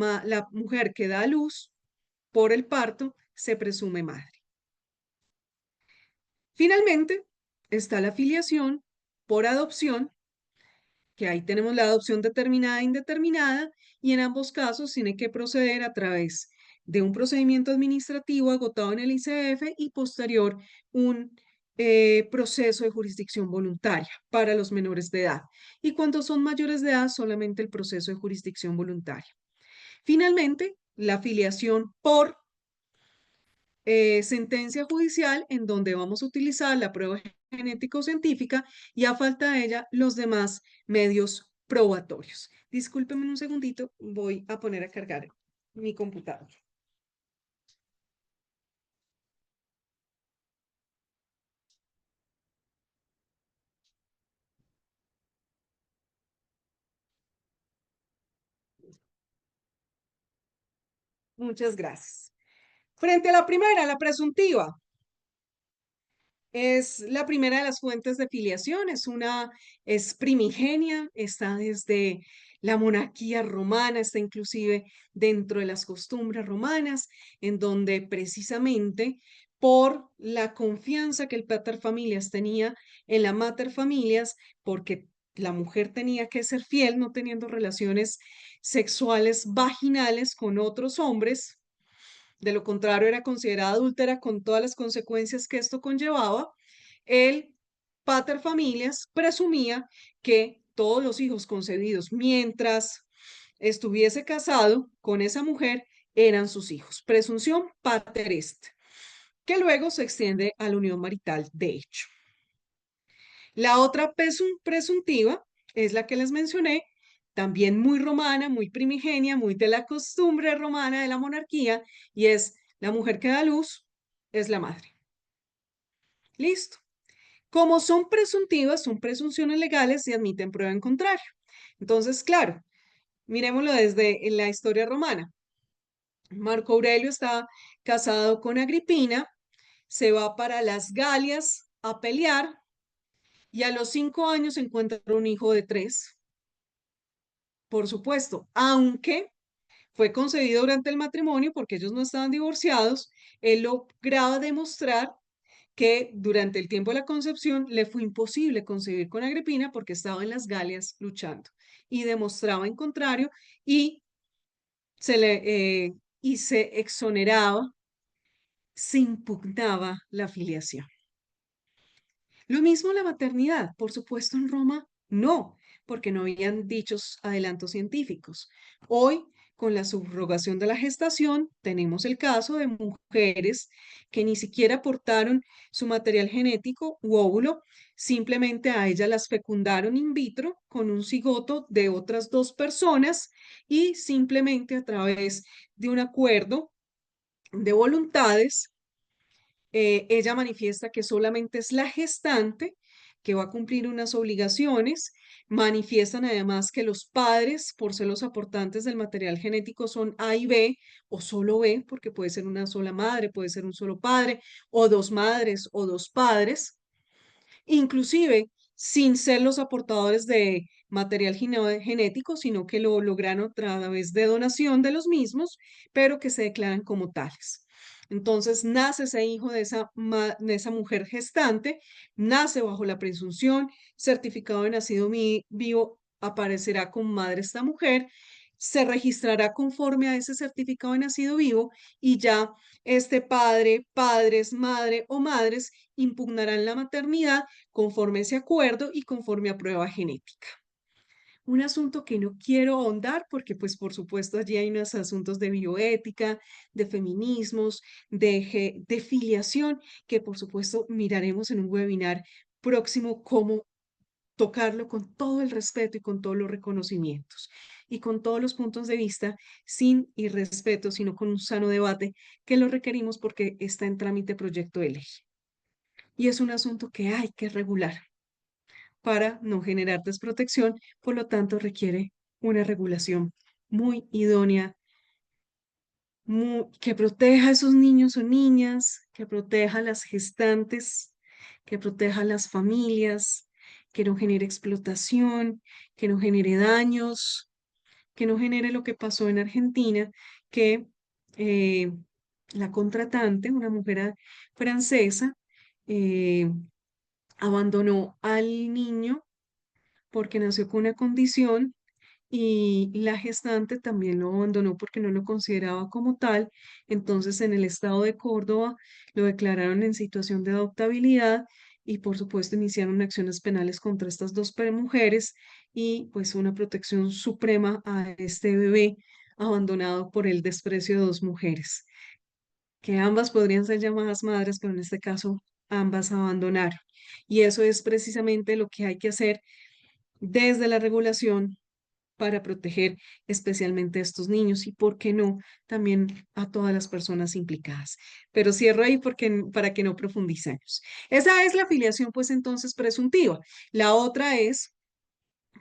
mujer que da a luz por el parto se presume madre. Finalmente, está la filiación por adopción, que ahí tenemos la adopción determinada e indeterminada, y en ambos casos tiene que proceder a través de un procedimiento administrativo agotado en el ICF y posterior un proceso de jurisdicción voluntaria para los menores de edad. Y cuando son mayores de edad, solamente el proceso de jurisdicción voluntaria. Finalmente, la filiación por sentencia judicial en donde vamos a utilizar la prueba genético-científica y a falta de ella los demás medios probatorios. Discúlpenme un segundito, voy a poner a cargar mi computador. Muchas gracias. Frente a la primera, la presuntiva, es la primera de las fuentes de filiación, es primigenia, está desde la monarquía romana, está inclusive dentro de las costumbres romanas, en donde precisamente por la confianza que el paterfamilias tenía en la materfamilias, porque la mujer tenía que ser fiel, no teniendo relaciones sexuales vaginales con otros hombres, de lo contrario era considerada adúltera con todas las consecuencias que esto conllevaba, el pater familias presumía que todos los hijos concebidos mientras estuviese casado con esa mujer eran sus hijos. Presunción pater est, que luego se extiende a la unión marital de hecho. La otra presuntiva es la que les mencioné, también muy romana, muy primigenia, muy de la costumbre romana de la monarquía, y es la mujer que da luz, es la madre. Listo. Como son presuntivas, son presunciones legales y admiten prueba en contrario. Entonces, claro, miremoslo desde la historia romana. Marco Aurelio está casado con Agripina, se va para las Galias a pelear y a los 5 años encuentra un hijo de 3, por supuesto, aunque fue concebido durante el matrimonio porque ellos no estaban divorciados, él lograba demostrar que durante el tiempo de la concepción le fue imposible concebir con Agripina porque estaba en las Galias luchando y demostraba en contrario y se exoneraba, se impugnaba la filiación. Lo mismo la maternidad, por supuesto en Roma no, porque no habían dichos adelantos científicos. Hoy, con la subrogación de la gestación, tenemos el caso de mujeres que ni siquiera aportaron su material genético u óvulo, simplemente a ellas las fecundaron in vitro con un cigoto de otras 2 personas y simplemente a través de un acuerdo de voluntades ella manifiesta que solamente es la gestante que va a cumplir unas obligaciones. Manifiestan además que los padres, por ser los aportantes del material genético, son A y B, o solo B, porque puede ser una sola madre, puede ser un solo padre, o 2 madres o 2 padres, inclusive sin ser los aportadores de material genético, sino que lo lograron a través de donación de los mismos, pero que se declaran como tales. Entonces nace ese hijo de esa mujer gestante, nace bajo la presunción, certificado de nacido vivo aparecerá con madre esta mujer, se registrará conforme a ese certificado de nacido vivo y ya este padre, padres, madre o madres impugnarán la maternidad conforme ese acuerdo y conforme a prueba genética. Un asunto que no quiero ahondar porque, pues, por supuesto, allí hay unos asuntos de bioética, de feminismos, de filiación, que por supuesto miraremos en un webinar próximo cómo tocarlo con todo el respeto y con todos los reconocimientos y con todos los puntos de vista, sin irrespeto, sino con un sano debate que lo requerimos porque está en trámite proyecto de ley. Y es un asunto que hay que regular para no generar desprotección, por lo tanto requiere una regulación muy idónea, que proteja a esos niños o niñas, que proteja a las gestantes, que proteja a las familias, que no genere explotación, que no genere daños, que no genere lo que pasó en Argentina, que eh, la contratante, una mujer francesa, eh, abandonó al niño porque nació con una condición y la gestante también lo abandonó porque no lo consideraba como tal. Entonces, en el estado de Córdoba lo declararon en situación de adoptabilidad y, por supuesto, iniciaron acciones penales contra estas dos mujeres y, pues, una protección suprema a este bebé abandonado por el desprecio de dos mujeres, que ambas podrían ser llamadas madres, pero en este caso ambas abandonaron. Y eso es precisamente lo que hay que hacer desde la regulación para proteger especialmente a estos niños y, ¿por qué no?, también a todas las personas implicadas. Pero cierro ahí porque, para que no profundicemos. Esa es la afiliación, pues entonces, presuntiva. La otra es,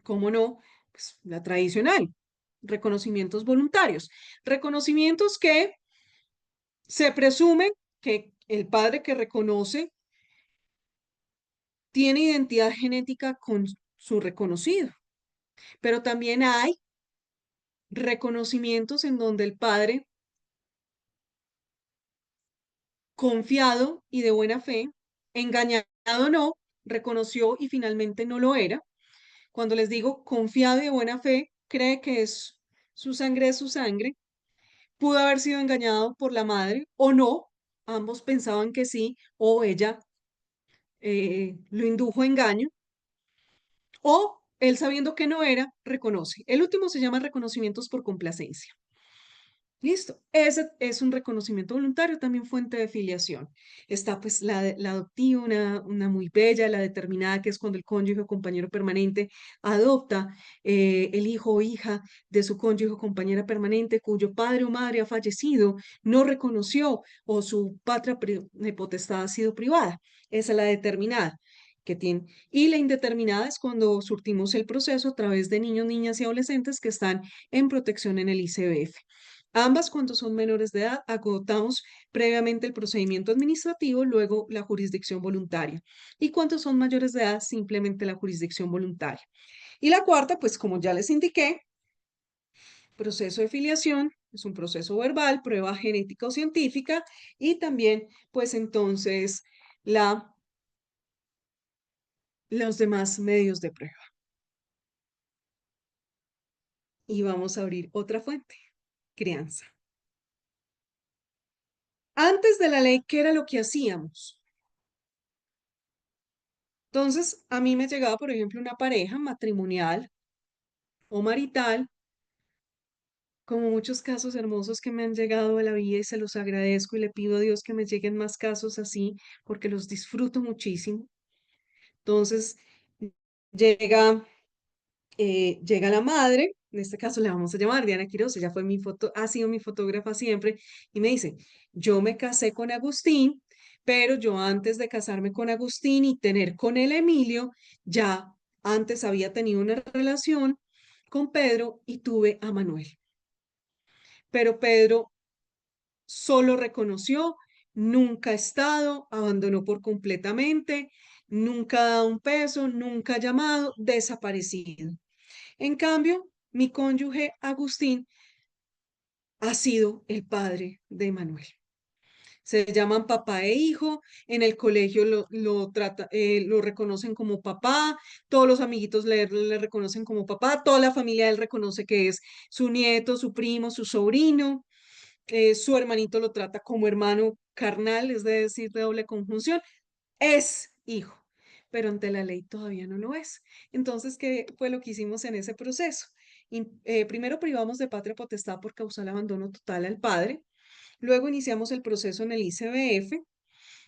¿cómo no?, pues, la tradicional, reconocimientos voluntarios. Reconocimientos que se presume que el padre que reconoce tiene identidad genética con su reconocido, pero también hay reconocimientos en donde el padre, confiado y de buena fe, engañado no, reconoció y finalmente no lo era. Cuando les digo confiado y de buena fe, cree que es su sangre. Pudo haber sido engañado por la madre o no, ambos pensaban que sí, o ella lo indujo a engaño, o él sabiendo que no era, reconoce. El último se llama reconocimientos por complacencia. Listo. Ese es un reconocimiento voluntario, también fuente de filiación. Está pues la adoptiva, una muy bella, la determinada, que es cuando el cónyuge o compañero permanente adopta el hijo o hija de su cónyuge o compañera permanente cuyo padre o madre ha fallecido, no reconoció o su patria potestad ha sido privada. Esa es la determinada que tiene. Y la indeterminada es cuando surtimos el proceso a través de niños, niñas y adolescentes que están en protección en el ICBF. Ambas, cuando son menores de edad, agotamos previamente el procedimiento administrativo, luego la jurisdicción voluntaria. Y cuando son mayores de edad, simplemente la jurisdicción voluntaria. Y la cuarta, pues como ya les indiqué, proceso de filiación, es un proceso verbal, prueba genética o científica, y también, pues entonces, los demás medios de prueba. Y vamos a abrir otra fuente, crianza. Antes de la ley, ¿qué era lo que hacíamos? Entonces, a mí me llegaba, por ejemplo, una pareja matrimonial o marital, como muchos casos hermosos que me han llegado a la vida y se los agradezco y le pido a Dios que me lleguen más casos así porque los disfruto muchísimo. Entonces, llega, llega la madre, en este caso le vamos a llamar Diana Quiroz, ella fue ha sido mi fotógrafa siempre, y me dice, yo me casé con Agustín, pero yo antes de casarme con Agustín y tener con él Emilio, ya antes había tenido una relación con Pedro y tuve a Manuel. Pero Pedro solo reconoció, nunca ha estado, abandonó por completamente, nunca ha dado un peso, nunca ha llamado, desaparecido. En cambio, mi cónyuge Agustín ha sido el padre de Manuel. Se llaman papá e hijo, en el colegio lo reconocen como papá, todos los amiguitos le reconocen como papá, toda la familia de él reconoce que es su nieto, su primo, su sobrino. su hermanito lo trata como hermano carnal, es decir, de doble conjunción, es hijo, pero ante la ley todavía no lo es. Entonces, ¿qué fue lo que hicimos en ese proceso? Primero privamos de patria potestad por causal abandono total al padre, luego iniciamos el proceso en el ICBF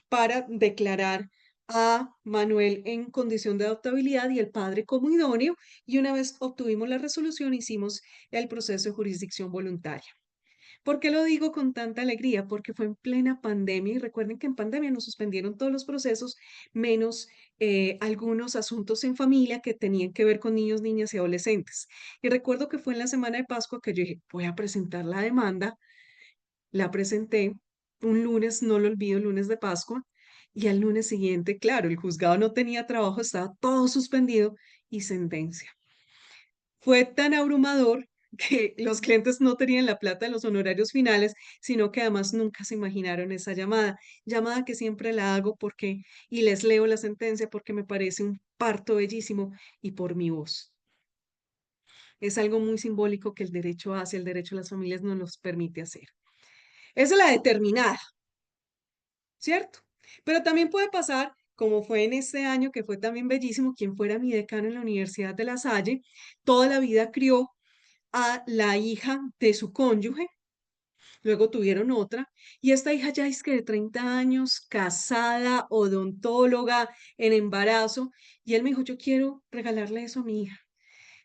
para declarar a Manuel en condición de adoptabilidad y el padre como idóneo, y una vez obtuvimos la resolución, hicimos el proceso de jurisdicción voluntaria. ¿Por qué lo digo con tanta alegría? Porque fue en plena pandemia y recuerden que en pandemia nos suspendieron todos los procesos, menos algunos asuntos en familia que tenían que ver con niños, niñas y adolescentes. Y recuerdo que fue en la semana de Pascua que yo dije, voy a presentar la demanda, la presenté un lunes, no lo olvido, el lunes de Pascua, y al lunes siguiente, claro, el juzgado no tenía trabajo, estaba todo suspendido y sentencia. Fue tan abrumador que los clientes no tenían la plata de los honorarios finales, sino que además nunca se imaginaron esa llamada. Llamada que siempre la hago porque, y les leo la sentencia porque me parece un parto bellísimo y por mi voz. Es algo muy simbólico que el derecho hace, el derecho a las familias no nos permite hacer. Esa es la determinada, ¿cierto? Pero también puede pasar, como fue en este año, que fue también bellísimo, quien fuera mi decano en la Universidad de La Salle, toda la vida crió a la hija de su cónyuge, luego tuvieron otra, y esta hija ya es que de 30 años, casada, odontóloga, en embarazo, y él me dijo, yo quiero regalarle eso a mi hija,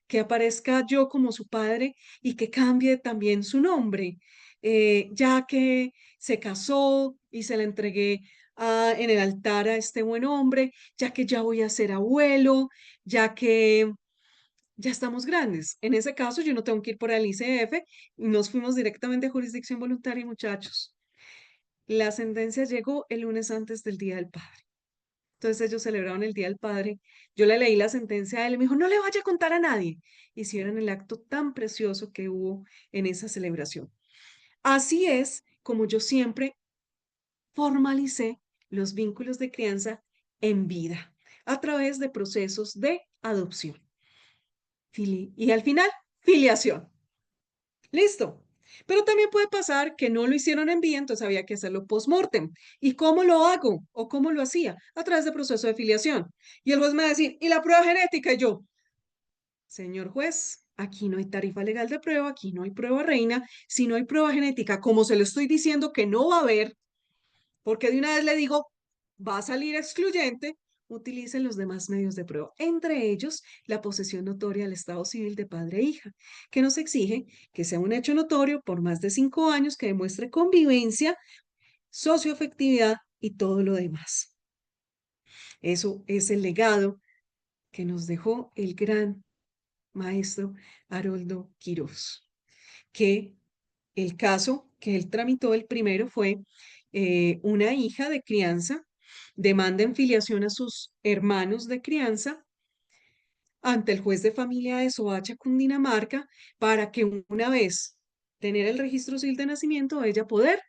que aparezca yo como su padre y que cambie también su nombre, ya que se casó y se la entregué en el altar a este buen hombre, ya que ya voy a ser abuelo, ya que ya estamos grandes. En ese caso, yo no tengo que ir por el ICF y nos fuimos directamente a jurisdicción voluntaria, muchachos. La sentencia llegó el lunes antes del Día del Padre. Entonces ellos celebraron el Día del Padre. Yo le leí la sentencia a él y me dijo, no le vaya a contar a nadie. Hicieron el acto tan precioso que hubo en esa celebración. Así es como yo siempre formalicé los vínculos de crianza en vida a través de procesos de adopción. Y al final, filiación. Listo. Pero también puede pasar que no lo hicieron en vida, entonces había que hacerlo post-mortem. ¿Y cómo lo hago? ¿O cómo lo hacía? A través de proceso de filiación. Y el juez me va a decir, ¿y la prueba genética? Y yo, señor juez, aquí no hay tarifa legal de prueba, aquí no hay prueba reina, si no hay prueba genética, como se lo estoy diciendo que no va a haber, porque de una vez le digo, va a salir excluyente, utilicen los demás medios de prueba, entre ellos la posesión notoria del estado civil de padre e hija, que nos exige que sea un hecho notorio por más de 5 años que demuestre convivencia, socioafectividad y todo lo demás. Eso es el legado que nos dejó el gran maestro Haroldo Quirós, que el caso que él tramitó el primero fue una hija de crianza demanda en filiación a sus hermanos de crianza ante el juez de familia de Soacha, Cundinamarca, para que una vez tener el registro civil de nacimiento, ella poder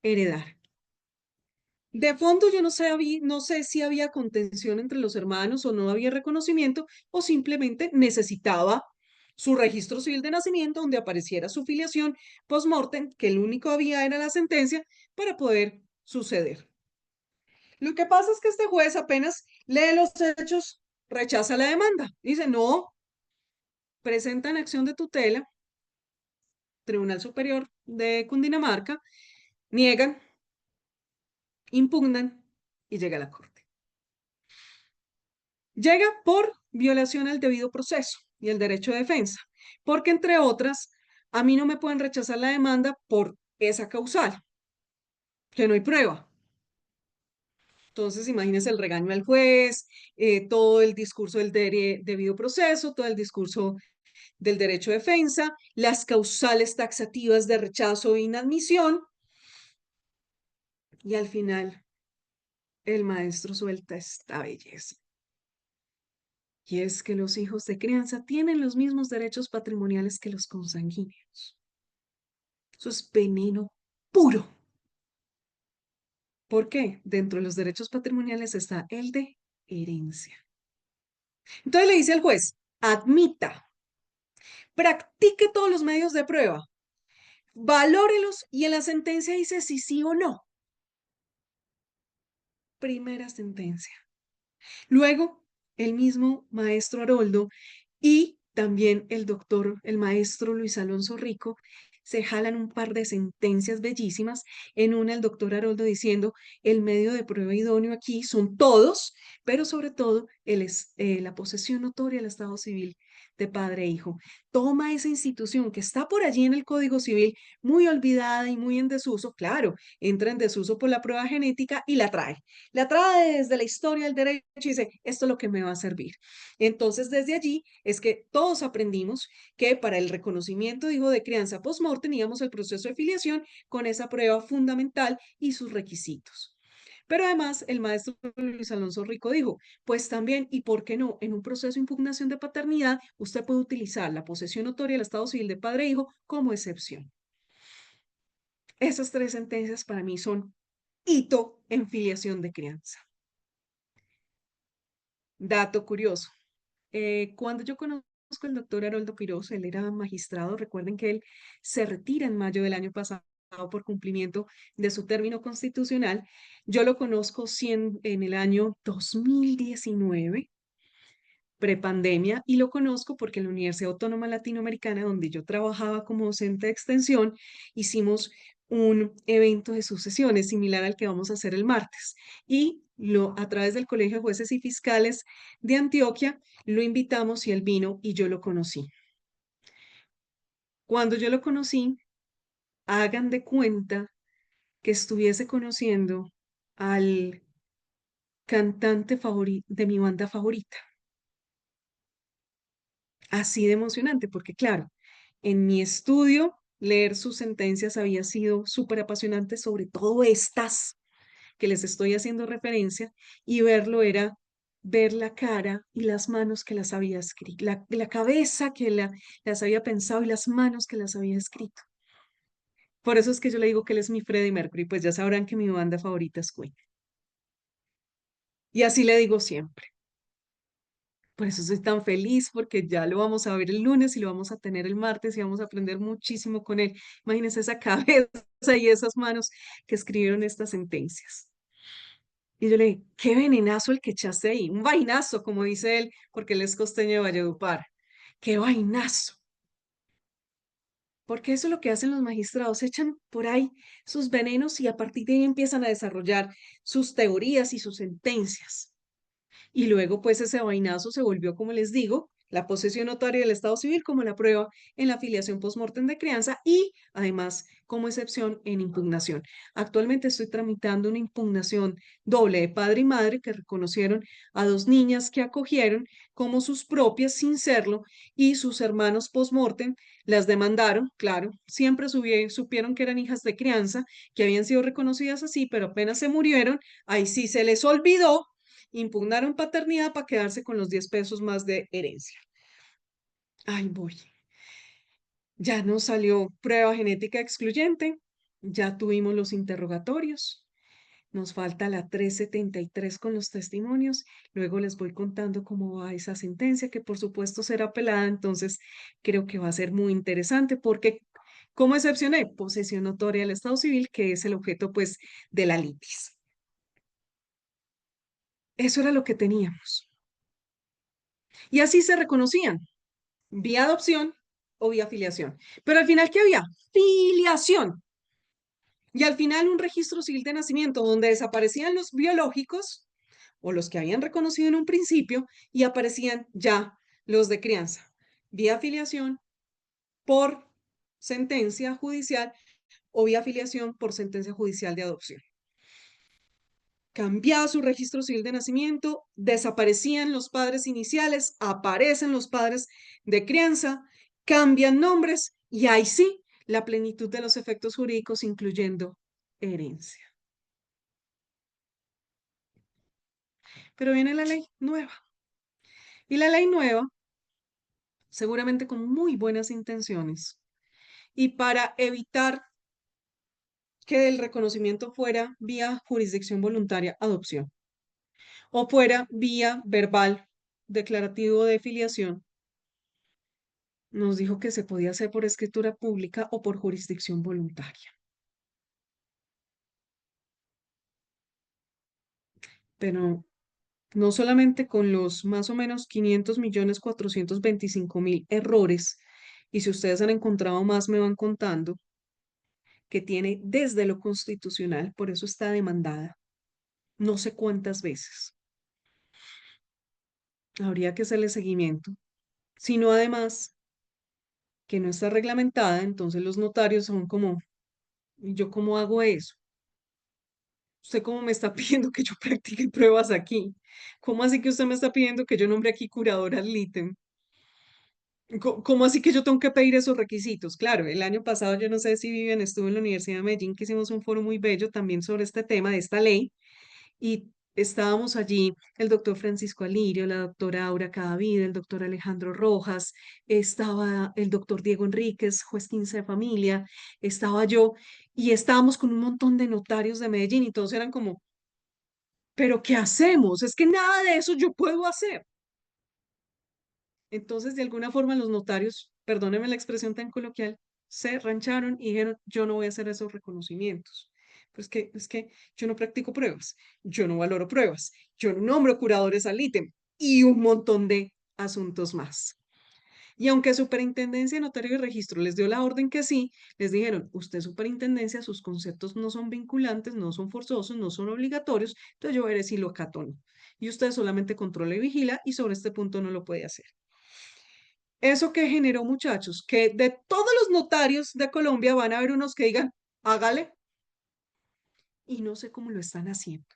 heredar. De fondo yo no sé si había contención entre los hermanos o no había reconocimiento o simplemente necesitaba su registro civil de nacimiento donde apareciera su filiación post-mortem, que el único había era la sentencia, para poder suceder. Lo que pasa es que este juez apenas lee los hechos, rechaza la demanda. Dice, no, presentan acción de tutela, Tribunal Superior de Cundinamarca, niegan, impugnan y llega a la corte. Llega por violación al debido proceso y el derecho de defensa, porque entre otras, a mí no me pueden rechazar la demanda por esa causal, que no hay prueba. Entonces, imagínense el regaño al juez, todo el discurso del debido proceso, todo el discurso del derecho de defensa, las causales taxativas de rechazo e inadmisión, y al final el maestro suelta esta belleza. Y es que los hijos de crianza tienen los mismos derechos patrimoniales que los consanguíneos. Eso es veneno puro. ¿Por qué? Dentro de los derechos patrimoniales está el de herencia. Entonces le dice al juez, admita, practique todos los medios de prueba, valórelos y en la sentencia dice si sí o no. Primera sentencia. Luego, el mismo maestro Haroldo y también el doctor, el maestro Luis Alonso Rico, se jalan un par de sentencias bellísimas. En una, el doctor Haroldo diciendo, el medio de prueba idóneo aquí son todos, pero sobre todo la posesión notoria del Estado civil de padre e hijo. Toma esa institución que está por allí en el Código Civil, muy olvidada y muy en desuso, claro, entra en desuso por la prueba genética y la trae. La trae desde la historia del derecho y dice, esto es lo que me va a servir. Entonces, desde allí es que todos aprendimos que para el reconocimiento, digo, de crianza post-mortem, teníamos el proceso de filiación con esa prueba fundamental y sus requisitos. Pero además, el maestro Luis Alonso Rico dijo, pues también, ¿y por qué no? En un proceso de impugnación de paternidad, usted puede utilizar la posesión notoria del Estado civil de padre e hijo como excepción. Esas tres sentencias para mí son hito en filiación de crianza. Dato curioso. Cuando yo conozco al doctor Haroldo Quiroz, él era magistrado, recuerden que él se retira en mayo del año pasado por cumplimiento de su término constitucional. Yo lo conozco en el año 2019, prepandemia, y lo conozco porque en la Universidad Autónoma Latinoamericana, donde yo trabajaba como docente de extensión, hicimos un evento de sucesiones similar al que vamos a hacer el martes. Y a través del Colegio de Jueces y Fiscales de Antioquia, lo invitamos y él vino y yo lo conocí. Cuando yo lo conocí, hagan de cuenta que estuviese conociendo al cantante de mi banda favorita. Así de emocionante, porque claro, en mi estudio, leer sus sentencias había sido súper apasionante, sobre todo estas que les estoy haciendo referencia, y verlo era ver la cara y las manos que las había escrito, la cabeza que las había pensado y las manos que las había escrito. Por eso es que yo le digo que él es mi Freddie Mercury, pues ya sabrán que mi banda favorita es Queen. Y así le digo siempre. Por eso estoy tan feliz porque ya lo vamos a ver el lunes y lo vamos a tener el martes y vamos a aprender muchísimo con él. Imagínense esa cabeza y esas manos que escribieron estas sentencias. Y yo le dije, qué venenazo el que echaste ahí, un vainazo, como dice él, porque él es costeño de Valledupar. Qué vainazo. Porque eso es lo que hacen los magistrados, echan por ahí sus venenos y a partir de ahí empiezan a desarrollar sus teorías y sus sentencias. Y luego, pues ese vainazo se volvió, como les digo, la posesión notaria del Estado civil como la prueba en la filiación post-mortem de crianza y además como excepción en impugnación. Actualmente estoy tramitando una impugnación doble de padre y madre que reconocieron a dos niñas que acogieron como sus propias sin serlo y sus hermanos post-mortem las demandaron, claro, siempre supieron que eran hijas de crianza, que habían sido reconocidas así, pero apenas se murieron, ahí sí se les olvidó, impugnaron paternidad para quedarse con los 10 pesos más de herencia. Ay, voy. Ya nos salió prueba genética excluyente, ya tuvimos los interrogatorios, nos falta la 373 con los testimonios, luego les voy contando cómo va esa sentencia, que por supuesto será apelada, entonces creo que va a ser muy interesante porque, como excepcioné, posesión notoria del Estado civil, que es el objeto pues de la litis. Eso era lo que teníamos. Y así se reconocían, vía adopción o vía filiación. Pero al final, ¿qué había? Filiación. Y al final un registro civil de nacimiento donde desaparecían los biológicos o los que habían reconocido en un principio y aparecían ya los de crianza, vía filiación por sentencia judicial o vía filiación por sentencia judicial de adopción. Cambiaba su registro civil de nacimiento, desaparecían los padres iniciales, aparecen los padres de crianza, cambian nombres y ahí sí, la plenitud de los efectos jurídicos, incluyendo herencia. Pero viene la ley nueva. Y la ley nueva, seguramente con muy buenas intenciones, y para evitar que el reconocimiento fuera vía jurisdicción voluntaria, adopción, o fuera vía verbal, declarativo de filiación, Nos dijo que se podía hacer por escritura pública o por jurisdicción voluntaria. Pero no solamente con los más o menos 500.425.000 errores, y si ustedes han encontrado más, me van contando, que tiene desde lo constitucional, por eso está demandada, no sé cuántas veces. Habría que hacerle seguimiento, sino además que no está reglamentada, entonces los notarios son como, ¿y yo cómo hago eso? ¿Usted cómo me está pidiendo que yo practique pruebas aquí? ¿Cómo así que usted me está pidiendo que yo nombre aquí curadora ad litem? ¿Cómo así que yo tengo que pedir esos requisitos? Claro, el año pasado, yo no sé si Vivian estuvo en la Universidad de Medellín, que hicimos un foro muy bello también sobre este tema de esta ley, y estábamos allí el doctor Francisco Alirio, la doctora Aura Cadavid, el doctor Alejandro Rojas, estaba el doctor Diego Enríquez, juez 15 de familia, estaba yo, y estábamos con un montón de notarios de Medellín, y todos eran como, ¿pero qué hacemos? Es que nada de eso yo puedo hacer. Entonces, de alguna forma, los notarios, perdónenme la expresión tan coloquial, se rancharon y dijeron, yo no voy a hacer esos reconocimientos. Pues que, es que yo no practico pruebas, yo no valoro pruebas, yo no nombro curadores al ítem y un montón de asuntos más. Y aunque Superintendencia, Notario y Registro les dio la orden que sí, les dijeron, usted Superintendencia, sus conceptos no son vinculantes, no son forzosos, no son obligatorios, entonces yo veré si lo acato o no. Y usted solamente controla y vigila y sobre este punto no lo puede hacer. ¿Eso que generó, muchachos? Que de todos los notarios de Colombia van a haber unos que digan, hágale, y no sé cómo lo están haciendo.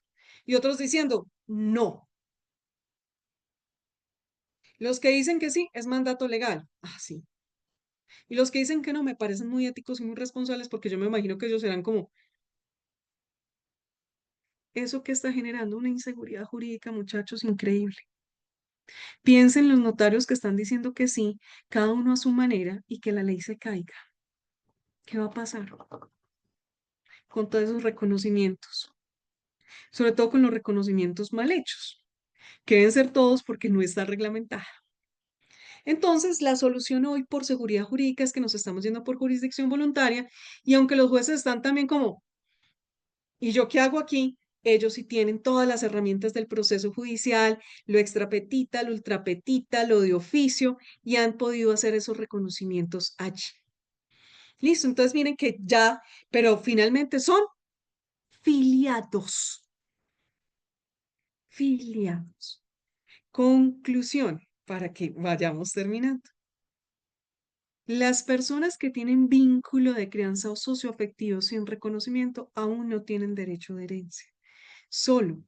Y otros diciendo, no. Los que dicen que sí, es mandato legal. Ah, sí. Y los que dicen que no, me parecen muy éticos y muy responsables porque yo me imagino que ellos serán como, eso que está generando una inseguridad jurídica, muchachos, increíble. Piensen los notarios que están diciendo que sí, cada uno a su manera, y que la ley se caiga. ¿Qué va a pasar con todos esos reconocimientos? Sobre todo con los reconocimientos mal hechos, que deben ser todos porque no está reglamentada. Entonces, la solución hoy por seguridad jurídica es que nos estamos yendo por jurisdicción voluntaria, y aunque los jueces están también como, ¿y yo qué hago aquí? Ellos sí tienen todas las herramientas del proceso judicial, lo extrapetita, lo ultrapetita, lo de oficio, y han podido hacer esos reconocimientos allí. Listo, entonces miren que ya, pero finalmente son filiados, filiados. Conclusión, para que vayamos terminando. Las personas que tienen vínculo de crianza o socioafectivo sin reconocimiento aún no tienen derecho de herencia. Solo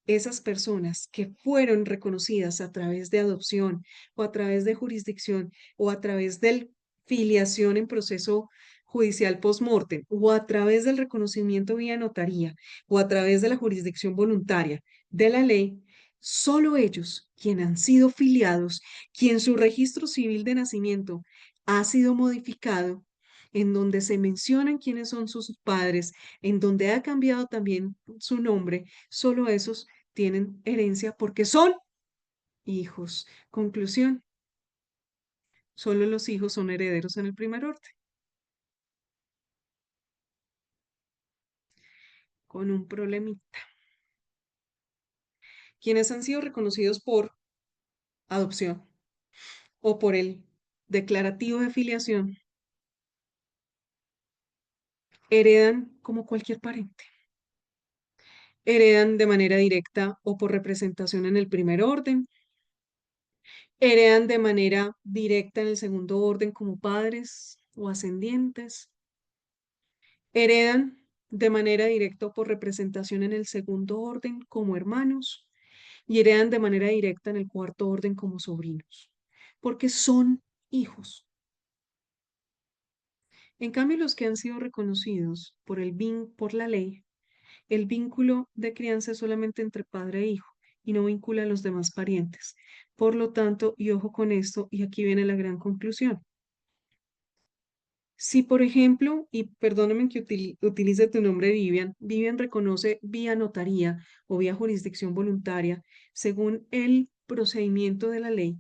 esas personas que fueron reconocidas a través de adopción o a través de jurisdicción o a través de filiación en proceso judicial post-mortem o a través del reconocimiento vía notaría o a través de la jurisdicción voluntaria de la ley, solo ellos, quienes han sido filiados, quien su registro civil de nacimiento ha sido modificado, en donde se mencionan quiénes son sus padres, en donde ha cambiado también su nombre, solo esos tienen herencia porque son hijos. Conclusión, solo los hijos son herederos en el primer orden, con un problemita. Quienes han sido reconocidos por adopción o por el declarativo de filiación, heredan como cualquier pariente. Heredan de manera directa o por representación en el primer orden. Heredan de manera directa en el segundo orden como padres o ascendientes. Heredan de manera directa o por representación en el segundo orden como hermanos y heredan de manera directa en el cuarto orden como sobrinos, porque son hijos. En cambio, los que han sido reconocidos por la ley, el vínculo de crianza es solamente entre padre e hijo y no vincula a los demás parientes. Por lo tanto, y ojo con esto, y aquí viene la gran conclusión. Si, por ejemplo, y perdóname que utilice tu nombre, Vivian, Vivian reconoce vía notaría o vía jurisdicción voluntaria, según el procedimiento de la ley,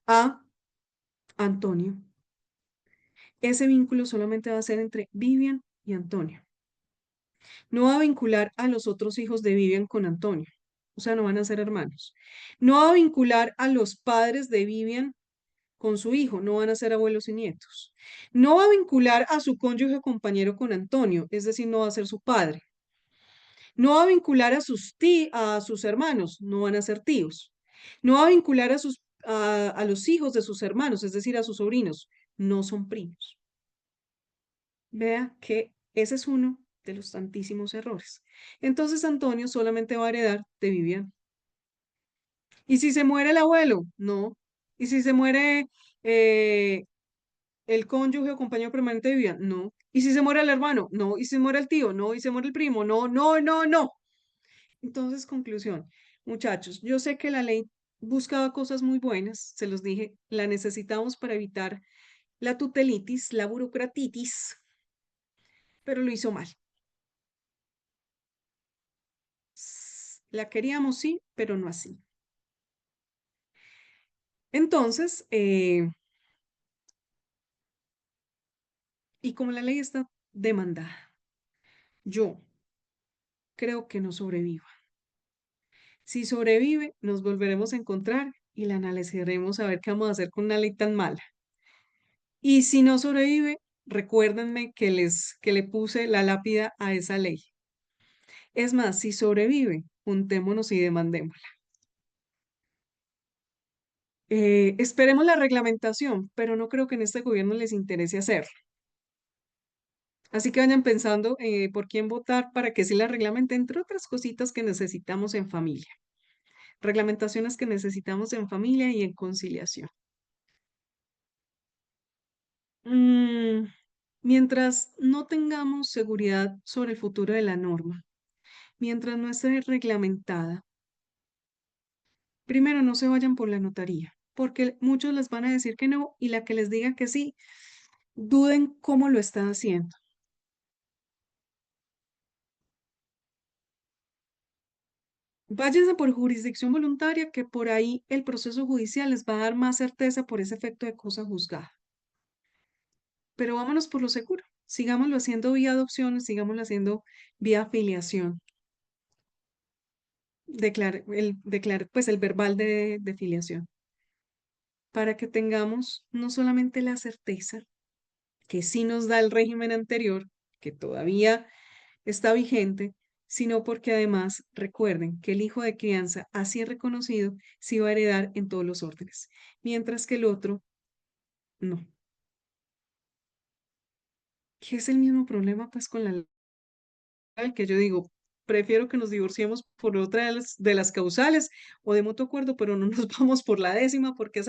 a Antonio. Ese vínculo solamente va a ser entre Vivian y Antonio. No va a vincular a los otros hijos de Vivian con Antonio. O sea, no van a ser hermanos. No va a vincular a los padres de Vivian con su hijo, no van a ser abuelos y nietos. No va a vincular a su cónyuge o compañero con Antonio, es decir, no va a ser su padre. No va a vincular a sus hermanos, no van a ser tíos. No va a vincular a los hijos de sus hermanos, es decir, a sus sobrinos, no son primos. Vea que ese es uno de los tantísimos errores. Entonces Antonio solamente va a heredar de Vivian. ¿Y si se muere el abuelo? No. ¿Y si se muere eh, el cónyuge o compañero permanente de Vivian? No. ¿Y si se muere el hermano? No. ¿Y si se muere el tío? No. ¿Y si se muere el primo? No, no, no, no. Entonces, conclusión, muchachos, yo sé que la ley buscaba cosas muy buenas, se los dije, la necesitamos para evitar la tutelitis, la burocratitis, pero lo hizo mal. La queríamos, sí, pero no así. Entonces, y como la ley está demandada, yo creo que no sobreviva. Si sobrevive, nos volveremos a encontrar y la analizaremos a ver qué vamos a hacer con una ley tan mala. Y si no sobrevive, recuérdenme que le puse la lápida a esa ley. Es más, si sobrevive, juntémonos y demandémosla. Esperemos la reglamentación, pero no creo que en este gobierno les interese hacerlo. Así que vayan pensando por quién votar para que se la reglamente, entre otras cositas que necesitamos en familia. Reglamentaciones que necesitamos en familia y en conciliación. Mm, mientras no tengamos seguridad sobre el futuro de la norma, mientras no esté reglamentada, primero no se vayan por la notaría, porque muchos les van a decir que no y la que les diga que sí, duden cómo lo está haciendo. Váyanse por jurisdicción voluntaria, que por ahí el proceso judicial les va a dar más certeza por ese efecto de cosa juzgada. Pero vámonos por lo seguro. Sigámoslo haciendo vía adopción, sigámoslo haciendo vía filiación. Pues el verbal de filiación. Para que tengamos no solamente la certeza que sí nos da el régimen anterior, que todavía está vigente, sino porque además recuerden que el hijo de crianza, así reconocido, sí va a heredar en todos los órdenes, mientras que el otro no. Que es el mismo problema pues con la ley que yo digo, prefiero que nos divorciemos por otra de las causales o de mutuo acuerdo, pero no nos vamos por la décima porque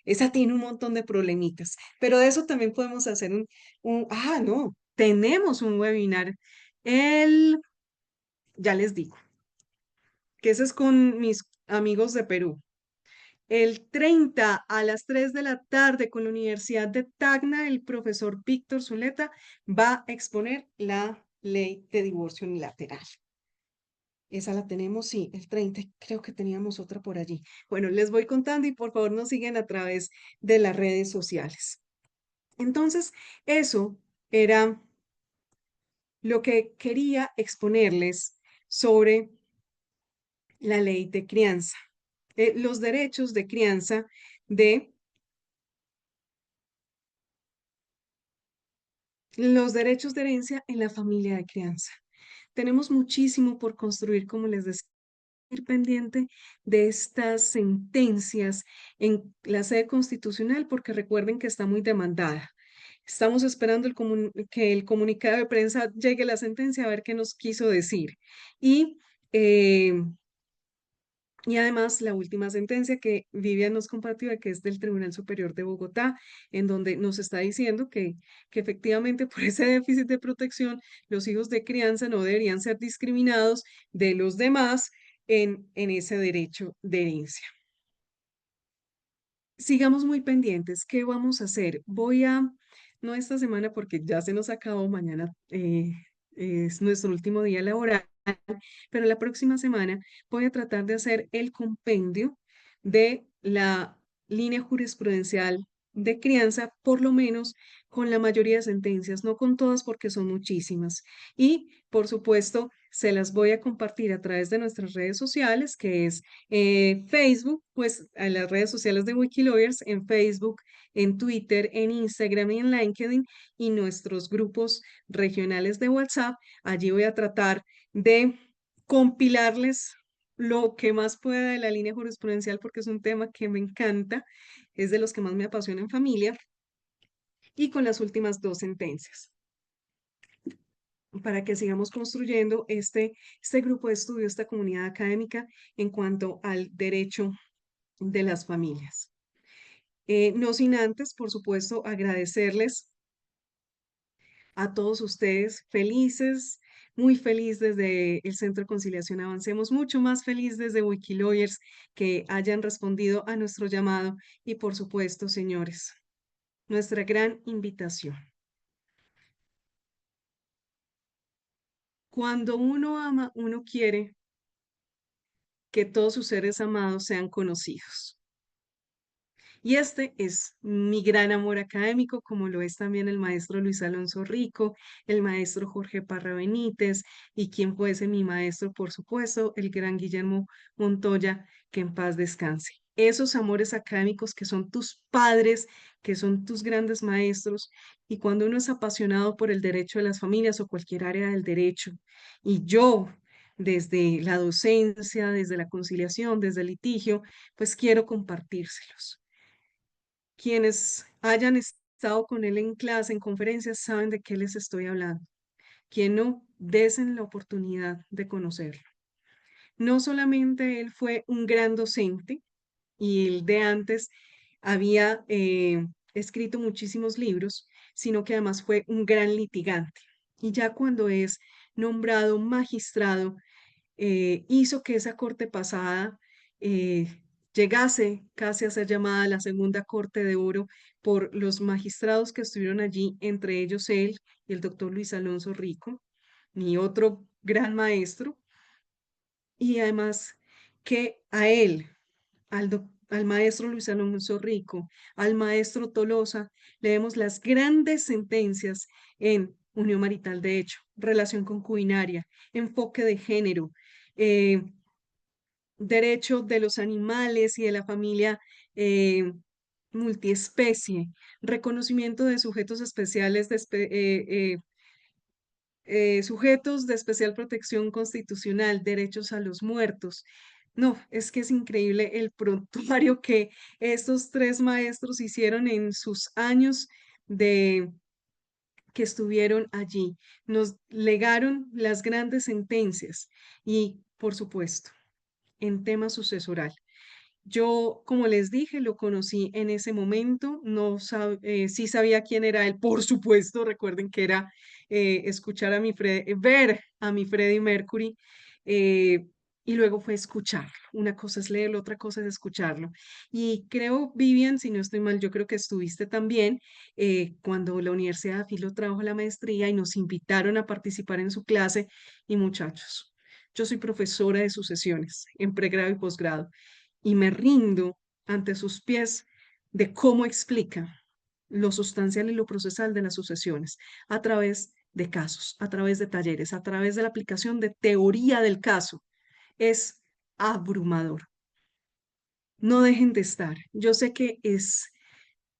esa tiene un montón de problemitas. Pero de eso también podemos hacer no, tenemos un webinar. El, ya les digo, que ese es con mis amigos de Perú. El 30 a las 3 de la tarde con la Universidad de Tacna, el profesor Víctor Zuleta va a exponer la ley de divorcio unilateral. Esa la tenemos, sí, el 30. Creo que teníamos otra por allí. Bueno, les voy contando y por favor nos siguen a través de las redes sociales. Entonces, eso era lo que quería exponerles sobre la ley de crianza, los derechos de crianza de los derechos de herencia en la familia de crianza. Tenemos muchísimo por construir, como les decía, ir pendiente de estas sentencias en la sede constitucional, porque recuerden que está muy demandada. Estamos esperando que el comunicado de prensa llegue a la sentencia a ver qué nos quiso decir. Y eh, y además, la última sentencia que Vivian nos compartió, que es del Tribunal Superior de Bogotá, en donde nos está diciendo que efectivamente por ese déficit de protección, los hijos de crianza no deberían ser discriminados de los demás en ese derecho de herencia. Sigamos muy pendientes. ¿Qué vamos a hacer? No esta semana porque ya se nos acabó, mañana es nuestro último día laboral, pero la próxima semana voy a tratar de hacer el compendio de la línea jurisprudencial de crianza, por lo menos con la mayoría de sentencias, no con todas porque son muchísimas. Y, por supuesto, se las voy a compartir a través de nuestras redes sociales, que es Facebook, pues a las redes sociales de Wikilawyers, en Facebook, en Twitter, en Instagram y en LinkedIn, y nuestros grupos regionales de WhatsApp. Allí voy a tratar de compilarles lo que más pueda de la línea jurisprudencial, porque es un tema que me encanta, es de los que más me apasiona en familia, y con las últimas dos sentencias, para que sigamos construyendo este grupo de estudio, esta comunidad académica en cuanto al derecho de las familias. No sin antes, por supuesto, agradecerles a todos ustedes, felices, muy feliz desde el Centro de Conciliación Avancemos, mucho más feliz desde Wikilawyers que hayan respondido a nuestro llamado y, por supuesto, señores, nuestra gran invitación. Cuando uno ama, uno quiere que todos sus seres amados sean conocidos. Y este es mi gran amor académico, como lo es también el maestro Luis Alonso Rico, el maestro Jorge Parra Benítez y quien fuese mi maestro, por supuesto, el gran Guillermo Montoya, que en paz descanse. Esos amores académicos que son tus padres, que son tus grandes maestros, y cuando uno es apasionado por el derecho de las familias o cualquier área del derecho, y yo desde la docencia, desde la conciliación, desde el litigio, pues quiero compartírselos. Quienes hayan estado con él en clase, en conferencias, saben de qué les estoy hablando. Quien no, desen la oportunidad de conocerlo. No solamente él fue un gran docente y él de antes había escrito muchísimos libros, sino que además fue un gran litigante. Y ya cuando es nombrado magistrado, hizo que esa corte pasada eh, llegase casi a ser llamada la segunda corte de oro por los magistrados que estuvieron allí, entre ellos él y el doctor Luis Alonso Rico, mi otro gran maestro, y además que a él, al maestro Luis Alonso Rico, al maestro Tolosa, le demos las grandes sentencias en unión marital de hecho, relación concubinaria, enfoque de género, eh, derecho de los animales y de la familia multiespecie, reconocimiento de sujetos especiales sujetos de especial protección constitucional, derechos a los muertos. No, es que es increíble el prontuario que estos tres maestros hicieron en sus años de que estuvieron allí. Nos legaron las grandes sentencias y, por supuesto, en tema sucesoral. Yo, como les dije, lo conocí en ese momento, no sí sabía quién era él, por supuesto, recuerden que era escuchar a ver a mi Freddie Mercury, eh, y luego fue escucharlo. Una cosa es leerlo, otra cosa es escucharlo. Y creo, Vivian, si no estoy mal, yo creo que estuviste también cuando la Universidad de Filo trajo la maestría y nos invitaron a participar en su clase. Y muchachos, yo soy profesora de sucesiones en pregrado y posgrado y me rindo ante sus pies de cómo explica lo sustancial y lo procesal de las sucesiones a través de casos, a través de talleres, a través de la aplicación de teoría del caso. Es abrumador. No dejen de estar. Yo sé que es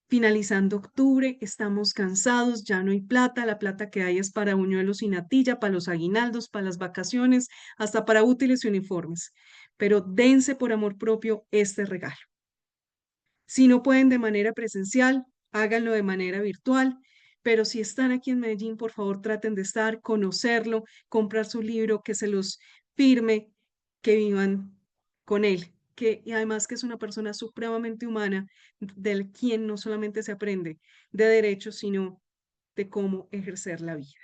finalizando octubre, estamos cansados, ya no hay plata, la plata que hay es para buñuelos y natilla, para los aguinaldos, para las vacaciones, hasta para útiles y uniformes. Pero dense por amor propio este regalo. Si no pueden de manera presencial, háganlo de manera virtual, pero si están aquí en Medellín, por favor traten de estar, conocerlo, comprar su libro, que se los firme, que vivan con él, que y además que es una persona supremamente humana, del quien no solamente se aprende de derechos, sino de cómo ejercer la vida.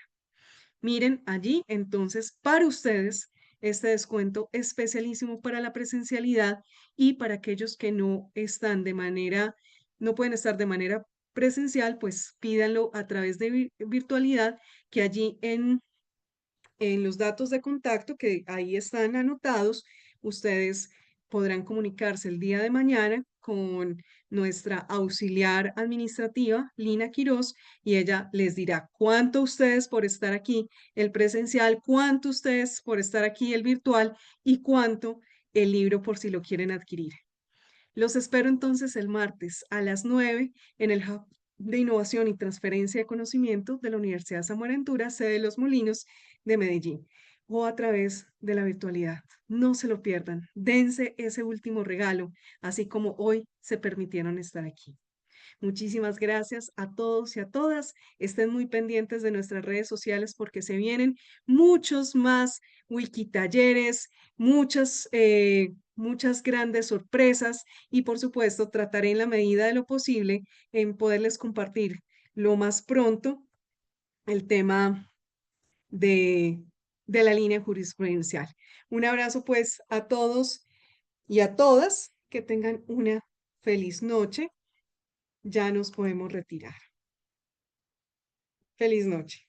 Miren allí, entonces, para ustedes, este descuento especialísimo para la presencialidad y para aquellos que no están de manera, no pueden estar de manera presencial, pues pídanlo a través de virtualidad, que allí en los datos de contacto que ahí están anotados, ustedes podrán comunicarse el día de mañana con nuestra auxiliar administrativa, Lina Quiroz, y ella les dirá cuánto ustedes por estar aquí el presencial, cuánto ustedes por estar aquí el virtual y cuánto el libro por si lo quieren adquirir. Los espero entonces el martes a las 9 en el Hub de Innovación y Transferencia de Conocimiento de la Universidad Samuel Ventura, sede de Los Molinos de Medellín, o a través de la virtualidad. No se lo pierdan, dense ese último regalo, así como hoy se permitieron estar aquí. Muchísimas gracias a todos y a todas. Estén muy pendientes de nuestras redes sociales porque se vienen muchos más wikitalleres, muchas grandes sorpresas y por supuesto trataré en la medida de lo posible en poderles compartir lo más pronto el tema de, de la línea jurisprudencial. Un abrazo pues a todos y a todas. Que tengan una feliz noche. Ya nos podemos retirar. Feliz noche.